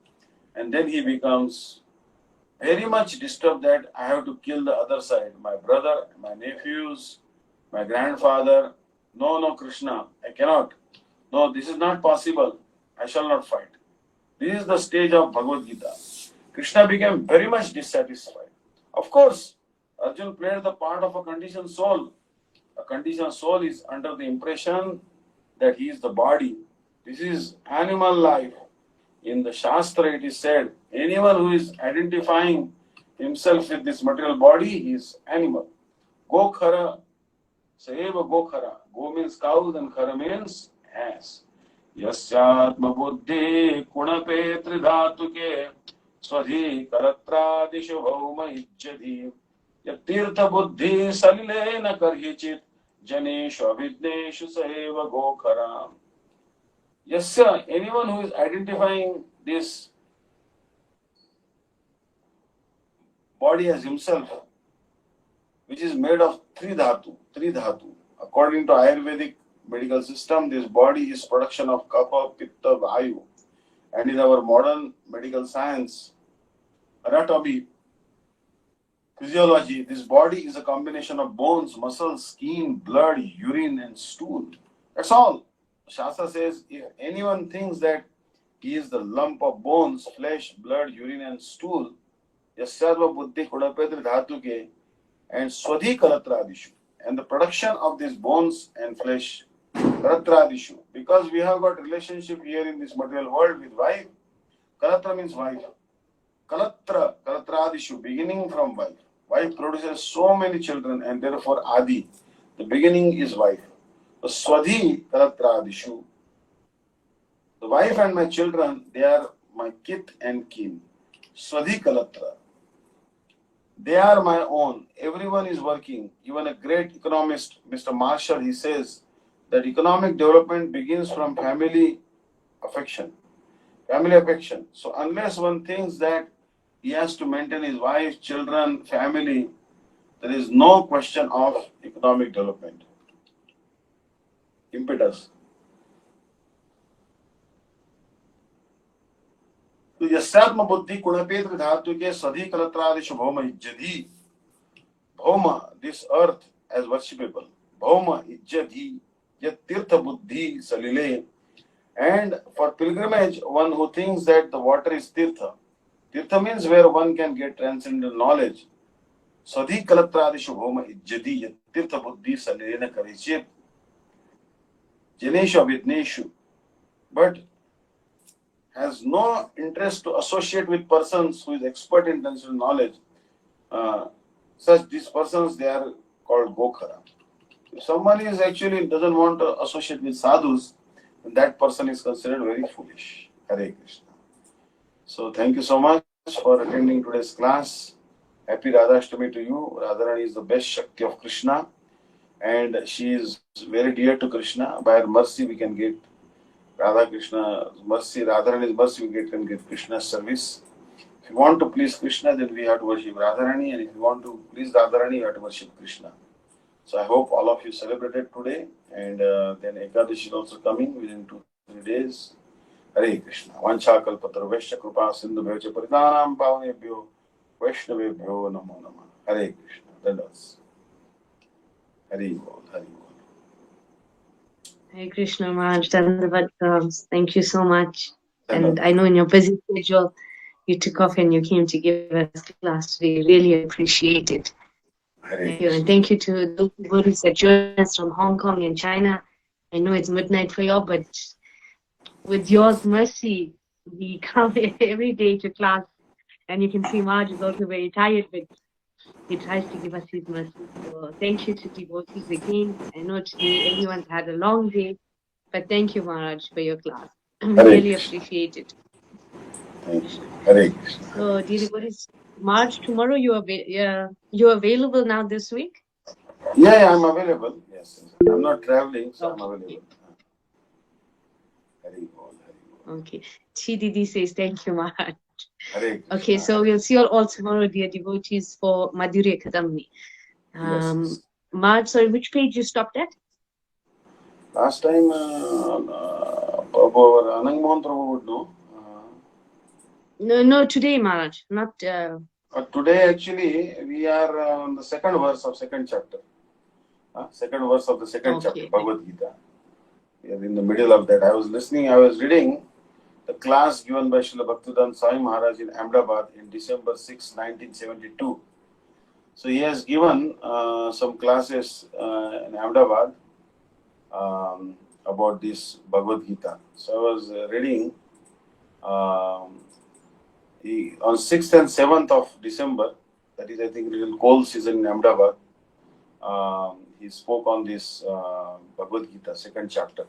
and then he becomes very much disturbed that I have to kill the other side, my brother, my nephews, my grandfather. No, no, Krishna, I cannot. No, this is not possible. I shall not fight. This is the stage of Bhagavad Gita. Krishna became very much dissatisfied. Of course, Arjuna played the part of a conditioned soul. A conditioned soul is under the impression that he is the body. This is animal life. In the Shastra, it is said, anyone who is identifying himself with this material body is animal. Go khara, Saeva go khara. Go means cow, then khara means ass. Yasyatma buddhi kunape tridhatuke swadhi karatradishu bhauma ijjati yatirtha buddhi salilena karhichit janeshu avidneshu saeva go khara. Yasya, anyone who is identifying this body as himself, which is made of three dhatu. According to Ayurvedic medical system, this body is production of kapha, pitta, vayu. And in our modern medical science, anatomy, physiology, this body is a combination of bones, muscles, skin, blood, urine, and stool. That's all. Shastra says if anyone thinks that he is the lump of bones, flesh, blood, urine, and stool, yasyadva buddhi kudapetri dhatuke and swadhi kalatradishu, and the production of these bones and flesh, kalatradishu, because we have got relationship here in this material world with wife. Kalatra means wife. Kalatradishu, beginning from wife. Wife produces so many children and therefore Adi. The beginning is wife. The Swadhi Kalatradishu. The wife and my children, they are my kith and kin. Swadhi Kalatra. They are my own. Everyone is working. Even a great economist, Mr. Marshall, he says that economic development begins from family affection. Family affection. So unless one thinks that he has to maintain his wife, children, family, there is no question of economic development. Impetus. तो यस्यात्म बुद्धि कुणपेत्र धातु के सधी कलत्रादिश भौम इज्जधि. Bhauma, this earth as worshipable. Bhauma ijjadhi yat tirtha buddhi salile. And for pilgrimage, one who thinks that the water is tirtha. Tirtha means where one can get transcendental knowledge. Sadhi kalatradishu bhauma ijjadhi yat tirtha buddhi salilena karichit. Janeshu avidneshu. But has no interest to associate with persons who is expert in transcendental knowledge. Such these persons, they are called Gokhara. If someone is actually doesn't want to associate with sadhus, then that person is considered very foolish. Hare Krishna. So thank you so much for attending today's class. Happy Radhashtami to you. Radharani is the best Shakti of Krishna and she is very dear to Krishna. By her mercy we can get Radha Krishna's mercy, Radharani's mercy we can get Krishna's service. If you want to please Krishna, then we have to worship Radharani, and if you want to please Radharani, you have to worship Krishna. So I hope all of you celebrated today, and then Ekadashi is also coming within 2-3 days. Hare Krishna. Vancha kalpatra vaishya kripa sindhu bhevcha paritanam pavanebhyo vaishnavebhyo namo namah. Hare Krishna. That does. Hare Bol. Hare Bol. Hare Krishna Maharaj, thank you so much. And I know in your busy schedule, you took off and you came to give us class today. Really appreciate it. Thank you. And thank you to those devotees that joined us from Hong Kong and China. I know it's midnight for y'all, but with yours mercy, we come every day to class. And you can see Maharaj is also very tired, but he tries to give us his mercy. So thank you to devotees again. I know today everyone's had a long day, but thank you, Maharaj, for your class. Really appreciate it. Krishna. Hare Krishna. So, dear devotees, March tomorrow, you're available now this week? Yeah, I'm available. Yes, I'm not traveling, so I'm Okay. available. Hare Bol, Hare Bol. Okay. Chi Didi says, thank you, Maharaj. Hare Okay, Krishna. so we'll see you all tomorrow, dear devotees, for Madhurya Kadamni. Yes, yes. Maharaj, sorry, which page you stopped at? Last time, our Anang Mohan Prabhu would know. No, today, Maharaj, not. Today, actually, we are on the second verse of second chapter. Second verse of the second chapter, Okay. Bhagavad-Gita. We are in the middle of that. I was reading the class given by Srila Bhakti-Vidanta Maharaj in Ahmedabad in December 6, 1972. So he has given some classes in Ahmedabad about this Bhagavad Gita. So I was reading on 6th and 7th of December, that is I think little cold season in Ahmedabad, he spoke on this Bhagavad Gita, second chapter.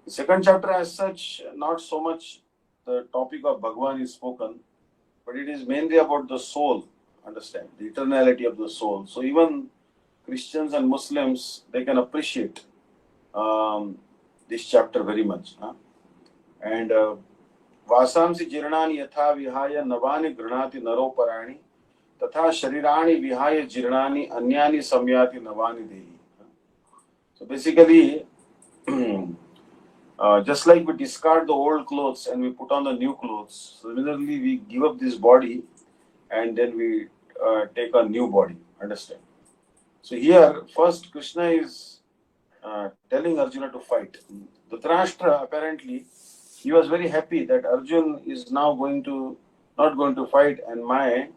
The second chapter as such, not so much the topic of Bhagwan is spoken, but it is mainly about the soul, understand, the eternality of the soul. So even Christians and Muslims, they can appreciate this chapter very much. And Vasamsi jirnani yatha vihaya navani granati naroparaani तथा शरीराणि विहाय जीर्णानि अन्यानि samyati navani dehi. So basically, just like we discard the old clothes and we put on the new clothes, similarly we give up this body and then we take a new body. Understand? So here, first Krishna is telling Arjuna to fight. Dhritarashtra apparently he was very happy that Arjun is now not going to fight, and my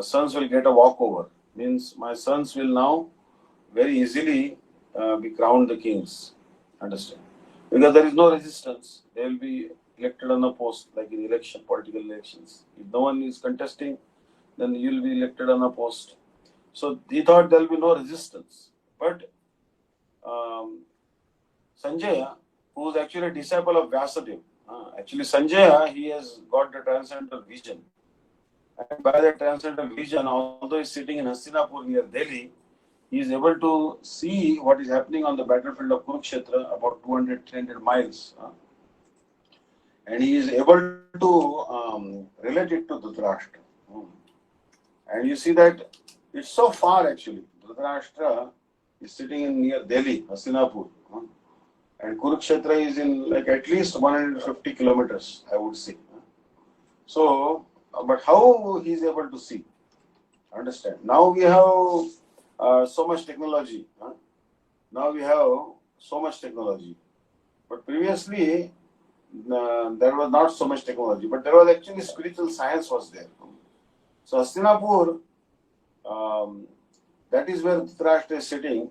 sons will get a walkover. Means my sons will now very easily be crowned the kings. Understand? Because there is no resistance. They will be elected on a post, like in election, political elections. If no one is contesting, then you will be elected on a post. So he thought there will be no resistance. But Sanjaya, who is actually a disciple of Vyasadeva, actually Sanjaya, he has got the transcendental vision. And by that transcendental vision, although he is sitting in Hastinapur near Delhi, he is able to see what is happening on the battlefield of Kurukshetra, about 200-300 miles. And he is able to relate it to Dhritarashtra. And you see that it's so far actually. Dhritarashtra is sitting in near Delhi, Hastinapur. And Kurukshetra is in like at least 150 kilometers, I would say. So, but how he is able to see? Understand? Now we have so much technology. Now we have so much technology. But previously, there was not so much technology. But there was actually spiritual science was there. So Hastinapur, that is where Dhritarashtra is sitting.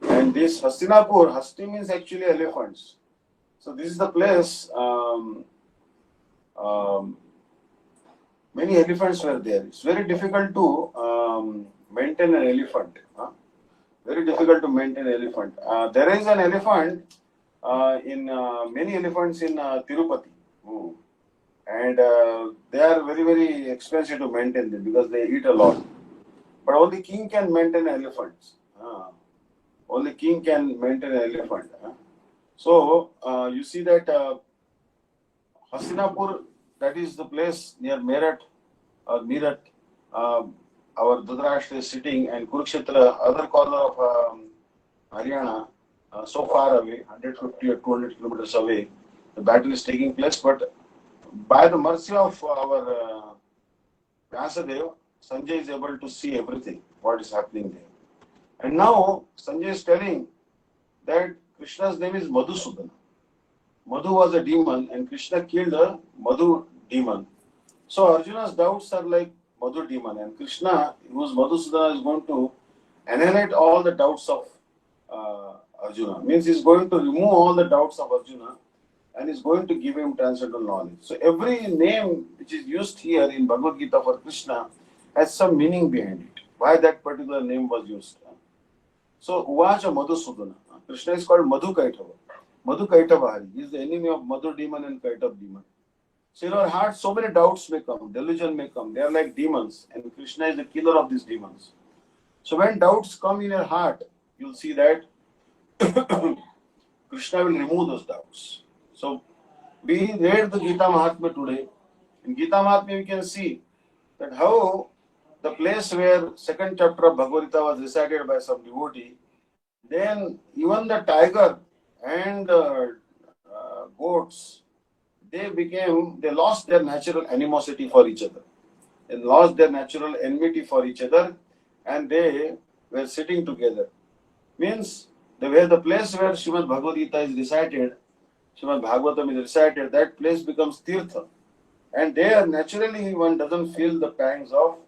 And this Hastinapur, Hasti means actually elephants. So this is the place. Many elephants were there. It's very difficult to maintain an elephant. Very difficult to maintain an elephant. There is an elephant in many elephants in Tirupati. And they are very, very expensive to maintain them because they eat a lot. But only king can maintain elephants. Only king can maintain an elephant. So you see that Hastinapur, that is the place near Meerut or Meerut. Our Dhritarashtra is sitting, and Kurukshetra, other corner of Haryana, so far away, 150 or 200 kilometers away. The battle is taking place, but by the mercy of our Vyasadeva, Sanjay is able to see everything, what is happening there. And now Sanjay is telling that Krishna's name is Madhusudana. Madhu was a demon and Krishna killed a Madhu demon. So Arjuna's doubts are like Madhu demon, and Krishna, whose Madhusudana, is going to annihilate all the doubts of Arjuna. Means he's going to remove all the doubts of Arjuna and is going to give him transcendental knowledge. So every name which is used here in Bhagavad Gita for Krishna has some meaning behind it. Why that particular name was used. So Uvacha Madhusudana. Krishna is called Madhu Kaitava. Madhu Kaitava Hari. He is the enemy of Madhu demon and Kaitav demon. So in our heart, so many doubts may come, delusion may come. They are like demons, and Krishna is the killer of these demons. So when doubts come in your heart, you'll see that Krishna will remove those doubts. So we read the Gita Mahatmya today. In Gita Mahatmya, we can see that how the place where second chapter of Bhagavad-Gita was recited by some devotee, then even the tiger and goats, they lost their natural animosity for each other. They lost their natural enmity for each other, and they were sitting together. Means the place where Srimad Bhagavad Gita is recited, Srimad Bhagavatam is recited, that place becomes tirtha. And there naturally one doesn't feel the pangs of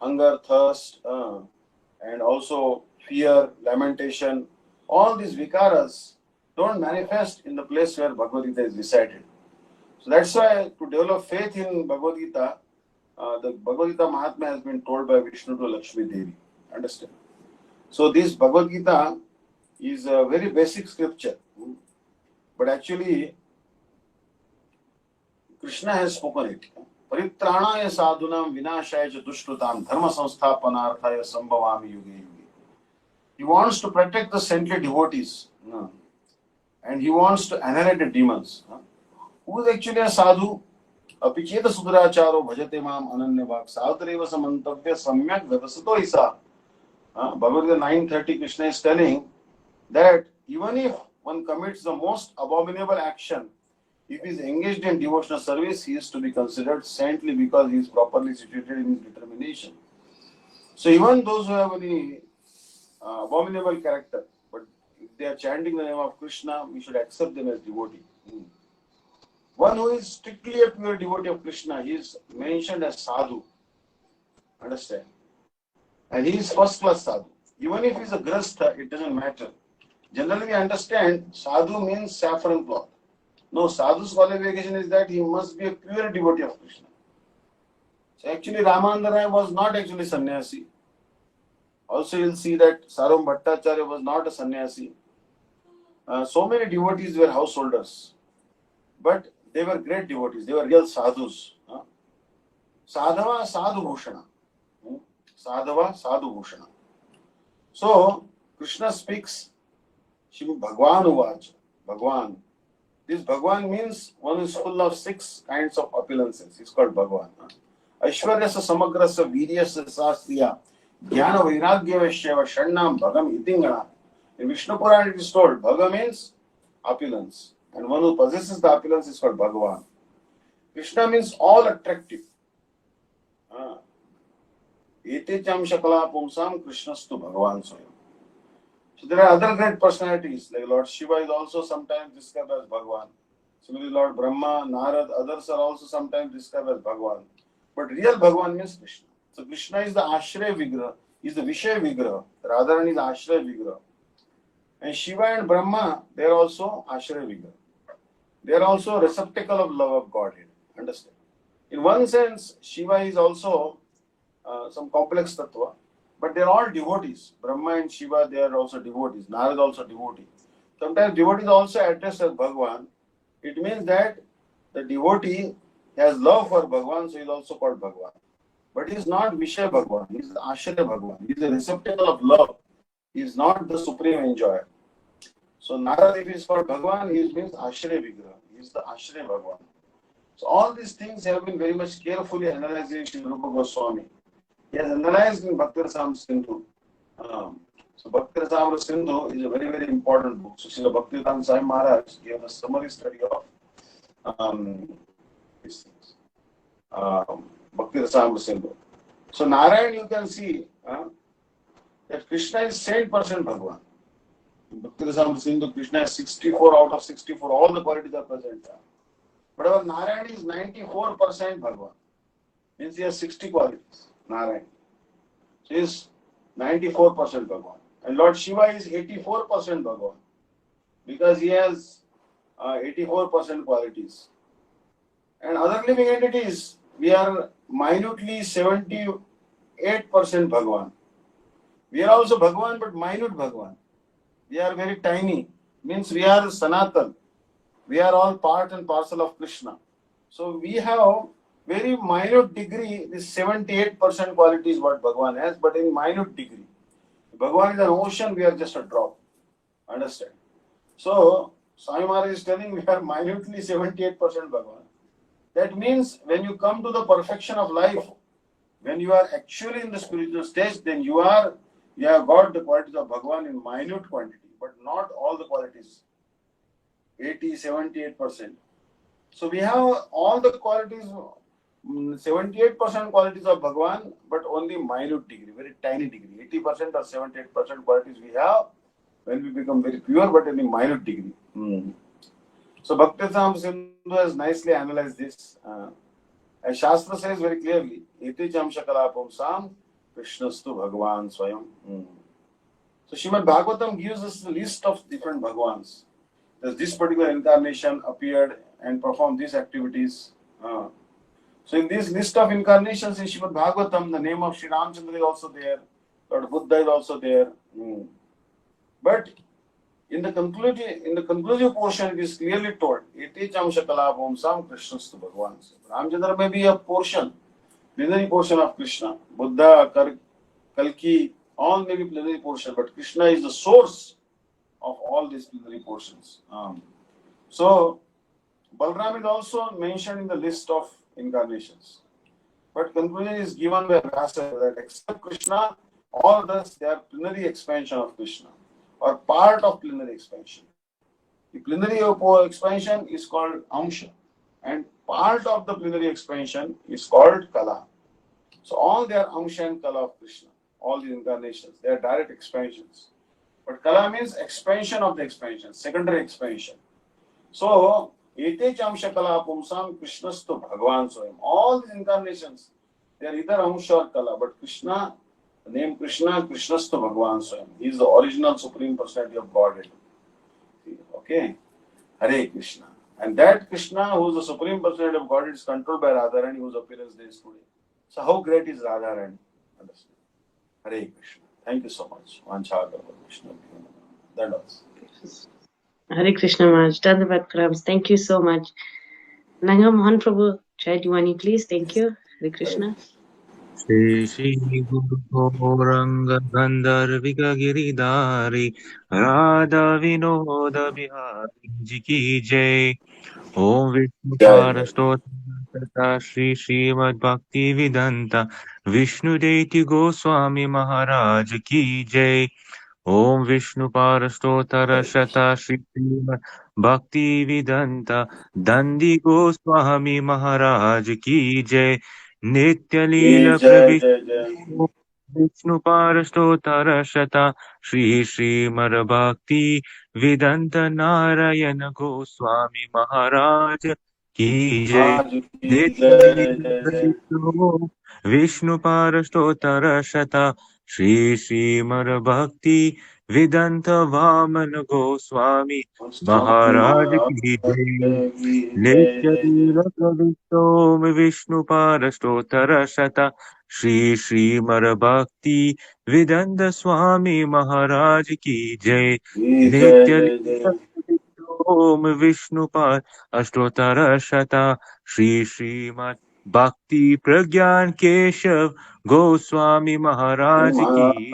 hunger, thirst, and also fear, lamentation. All these vikaras don't manifest in the place where Bhagavad Gita is recited. So that's why to develop faith in Bhagavad Gita, the Bhagavad Gita Mahatmya has been told by Vishnu to Lakshmi Devi. Understand? So this Bhagavad Gita is a very basic scripture. But actually, Krishna has spoken it. Paritranaya sadhunam vinashaya cha dushkrutam dharma samsthapanarthaya sambhavami yuge yuge. He wants to protect the saintly devotees. And he wants to annihilate the demons. Who is actually a sadhu? Apicheta sudracharo bhajate mam ananyavak sadhareva samantavya samyak vyavasato isa. Bhagavad Gita 9:30, Krishna is telling that even if one commits the most abominable action, if he is engaged in devotional service, he is to be considered saintly because he is properly situated in his determination. So even those who have any abominable character, but if they are chanting the name of Krishna, we should accept them as devotee. One who is strictly a pure devotee of Krishna, he is mentioned as sadhu. Understand? And he is first class sadhu. Even if he is a grastha, it doesn't matter. Generally we understand sadhu means saffron cloth. No, sadhu's qualification is that he must be a pure devotee of Krishna. So actually Ramananda Rai was not actually sannyasi. Also you'll see that Saram Bhattacharya was not a sannyasi. So many devotees were householders. But they were great devotees. They were real sadhus. Sadhava sadhu bhushana. Sadhava sadhu bhushana. So Krishna speaks Shri Bhagwan Uvach. Bhagwan. This Bhagwan means one is full of 6 kinds of opulences. It's called Bhagwan. Aishwaryasa samagrasa viryasa sastriya jnana vairagyavashyava shannam bhagam itingana. In Vishnu Purana it is told Bhaga means opulence. And one who possesses the opulence is called Bhagavan. Krishna means all attractive. Ete cham shakala pumsam Krishnastu Bhagavan Swayam. So there are other great personalities, like Lord Shiva is also sometimes described as Bhagavan. Similarly, Lord Brahma, Narad, others are also sometimes described as Bhagavan. But real Bhagavan means Krishna. So Krishna is the Ashraya Vigraha, he is the Vishaya Vigraha. Radharani is the Ashraya Vigraha. And Shiva and Brahma, they are also Ashraya Vigraha. They are also a receptacle of love of Godhead. Understand? In one sense, Shiva is also some complex tattva, but they are all devotees. Brahma and Shiva, they are also devotees. Narad also devotee. Sometimes devotees also addressed as Bhagavan. It means that the devotee has love for Bhagavan, so he is also called Bhagavan. But he is not Vishaya Bhagavan. He is the Ashraya Bhagavan. He is a receptacle of love. He is not the supreme enjoyer. So Narad, if he is called Bhagavan, he means Ashraya Vigraha. He is the Ashraya Bhagavan. So all these things have been very much carefully analyzed in Sri Rupa Goswami. He has analyzed in Bhakti-Rasamrita Sindhu. So Bhakti-Rasamrita Sindhu is a very, very important book. So Srila Bhakti-Vidanta Maharaj gave a summary study of these things. Bhakti-Rasamrita Sindhu. So Narayan, you can see that Krishna is 7% Bhagavan. In Bhakti-Rasamrita Sindhu, Krishna is 64 out of 64. All the qualities are present. But our Narayan is 94% Bhagavan. Means he has 60 qualities. Narayan. So he is 94% Bhagavan. And Lord Shiva is 84% Bhagavan. Because he has 84% qualities. And other living entities, we are minutely 78% Bhagavan. We are also Bhagavan, but minute Bhagavan. We are very tiny. Means we are Sanatan. We are all part and parcel of Krishna. So we have very minute degree, this 78% quality is what Bhagavan has, but in minute degree. Bhagavan is an ocean, we are just a drop. Understand? So, Swami Maharaj is telling we are minutely 78% Bhagavan. That means when you come to the perfection of life, when you are actually in the spiritual stage, then you have got the qualities of Bhagavan in minute quantity, but not all the qualities. 80, 78%. So we have all the qualities, 78% qualities of Bhagavan, but only minute degree, very tiny degree. 80% or 78% qualities we have when we become very pure, but in a minute degree. So Bhakti-Vidanta Sindhu has nicely analyzed this. As Shastra says very clearly, Iti Chamshakala Pumsam Krishnastu Bhagavan Swayam. So Srimad Bhagavatam gives us the list of different Bhagavans. This particular incarnation appeared and performed these activities. So in this list of incarnations in Srimad Bhagavatam, the name of Sri Ramchandra is also there, Lord Buddha is also there. But in the conclusive portion, it is clearly told, Iti Chamshakala Pumsam Krishnastu Bhagavan. Ramchandra may be a portion, plenary portion of Krishna. Buddha, Kalki, all may be plenary portion, but Krishna is the source of all these plenary portions. So, Balram is also mentioned in the list of incarnations. But conclusion is given by Vyasa that except Krishna, all others, they are plenary expansion of Krishna or part of plenary expansion. The plenary expansion is called Amsha and part of the plenary expansion is called Kala. So all they are Amsha and Kala of Krishna, all the incarnations, they are direct expansions. But Kala means expansion of the expansion, secondary expansion. So, Ete Amsha Kala Pumsam Krishnastu Bhagavan Swayam. All these incarnations, they are either Amsha or Kala, but Krishna, the name Krishna, Krishnastu Bhagavan Swayam. He is the original Supreme Personality of Godhead. Okay? Hare Krishna. And that Krishna, who is the Supreme Personality of Godhead, is controlled by Radharani, whose appearance there is today. So, how great is Radharani? Understand? Hare Krishna. Thank you so much. Vanchākara Vishnu. That was. Hare Krishna Maharaj, Daivata Maharaj, thank you so much. Nanga Mohan Prabhu, Chaitwani, please, thank you. Hare Krishna. Shri Shri Guru Gauranga Gandharvika Giridhari Radha Vinoda Bihari Ji Ki Jai. Om Vishnu Parastota Shri Srimad Bhakti-Vidanta Vishnu Daivata Goswami Maharaj Ki Jai. Om Vishnu Parastotara Shata Shri Srimad Bhakti-Vidanta Dandi Goswami Maharaj Ki Jai. Nitya Leela Pravishnu Vishnu Parastotara Shata Shri Srimad Bhakti Vidanta Narayana Goswami Maharaj Ki Jai. Nitya Leela Pravishnu Vishnu Parastotara Shata Shri Srimad Bhakti Vidanta Vamana Goswami Maharaj Ki Jai. Nitya Leela Pravishnu Vishnu Parastotara Shata Shri Srimad Bhakti Vidanta Swami Maharaj Ki Jai. Nitya Leela Pravishnu Vishnu Parastotara Shata Shri Srimad Bhakti Pragyan Keshav Goswami Maharaj Ki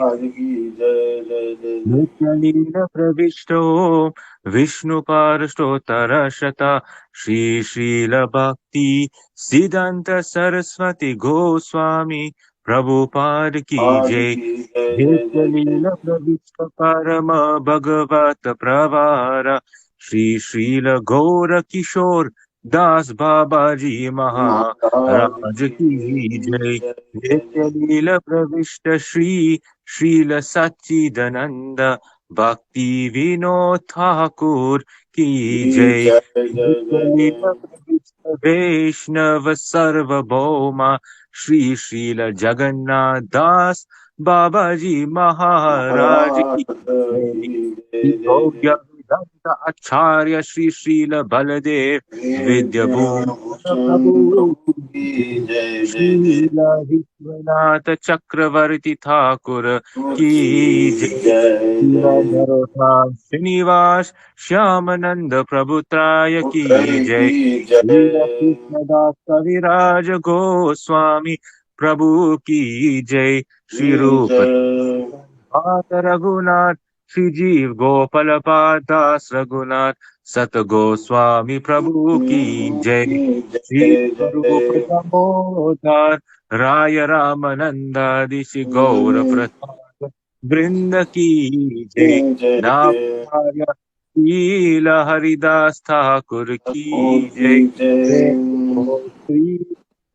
Nitya Pravishto Vishnu Parastotara Shata Shri Srila Bhakti Siddhanta Saraswati Goswami Prabhupada Ki Jai. Nitya Pravishta Parama Bhagavata Pravara Shri Srila Gaura Kishore Das Babaji Maharaj Ki Jai. Nitya Pravishta Shri Srila Satchidananda Bhakti Vinod Thakur Ki Jai. Nitya Pravishta Vaishnava Sarva Bhoma Shri Srila Jagannath Das Babaji Maharaj Ki Jai. Bhogya Danta Acharya Shri Srila Baladev Vidyabhushan Prabhu ki जय जय जय Srila Vishwanath Chakravarti Thakur ki की jai जय Srila जय Narottam Srinivas Shyamananda Prabhutraya ki पुत्र jai की Srila जय Krishnadas Kaviraj Goswami Prabhu ki jai Shri की Rupa जय Bhata Raghunath Shri Jeev Gopal Das Raghunath Sat Goswami Prabhu ki jai की Shri जय Swarup जय Damodar Raya Ramananda Dishi Gaura Prasad Brinda ki jai की जय Navacharya Leela Haridas Thakur ki jai की जय Prem Shri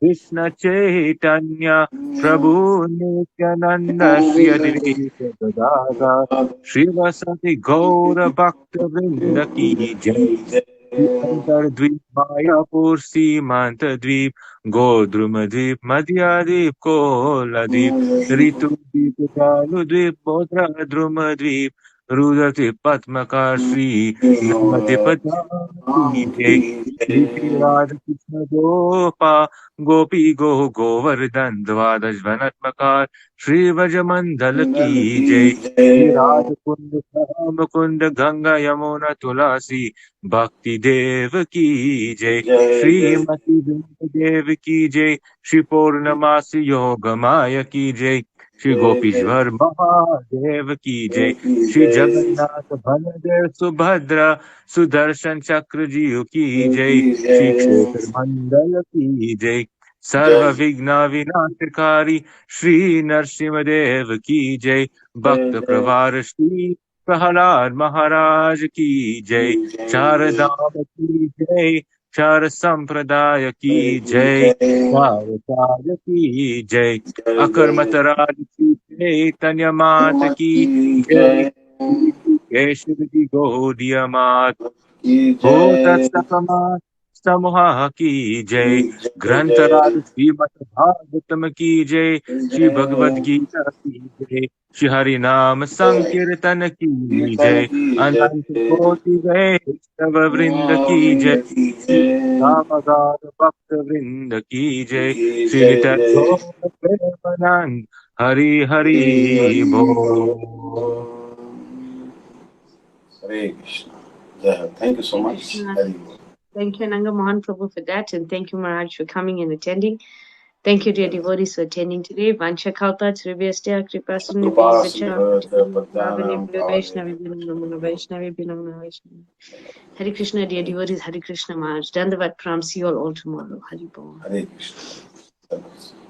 Krishna Chaitanya Prabhu Nityananda Shri Advaita Gadadhar Srivasati Gaura Bhakta Vrinda Ki Jai Shri Antardvip Mayapur Simanta Dvip Godruma Dvip Madhya Dvip Kola Dvip Ritu Dvip Jalu Dvip Bodra Druma Dvip Rudati Patmaka Shri Namati Padaki Jai Shri Shri Radha Krishna Gopa गोपी गो गोवर्धन द्वादश वनत्मकार श्री व्रजमंडल की जय श्री राध कुंड श्याम कुंड गंगा यमुना तुलसी भक्ति देव की जय श्रीमती वृंद देव की जय श्री पूर्णमासी योग माया की जय श्री गोपीश्वर महादेव की जय श्री जगन्नाथ बलदेव सुभद्रा सुदर्शन चक्र जीव की जय श्री क्षेत्र मंडल की जय सर्व विघ्न विनाशकारी श्री नरसिंहदेव की जय भक्त प्रवार श्री प्रहलाद महाराज की जय चार धाम की जय चार संप्रदाय की जय चार चार की जय अकर्मत राज की चैतन्य मात की जय श्री केशव जी गौड़िया मात भूत सतमा समूह की जय ग्रंथराज श्रीमद् भागवतम की जय श्री भगवद गीता की जय श्री हरि नाम संकीर्तन की जय अनंत कोटि वैष्णव वृंद की जय श्री रामदास भक्त वृंद की जय श्री नित्य गौर प्रेमानंद हरि हरि बोल हरे कृष्ण जय thank you so much Krishna. Hari बोल Thank you, Nanga Mohan Prabhu, for that, and thank you, Maharaj, for coming and attending. Thank you, dear devotees, for attending today. Vancha kalpa trivyastya kripa कृपा sunubhi vacha पद्यानां bhavane पावने Vaishnavi Vinamana Vaishnavi Vinamana Vaishnavi. Hare Krishna, dear devotees, Hare Krishna Maharaj. Dandavat Pram. See you all tomorrow. Hari Bol. Hare Krishna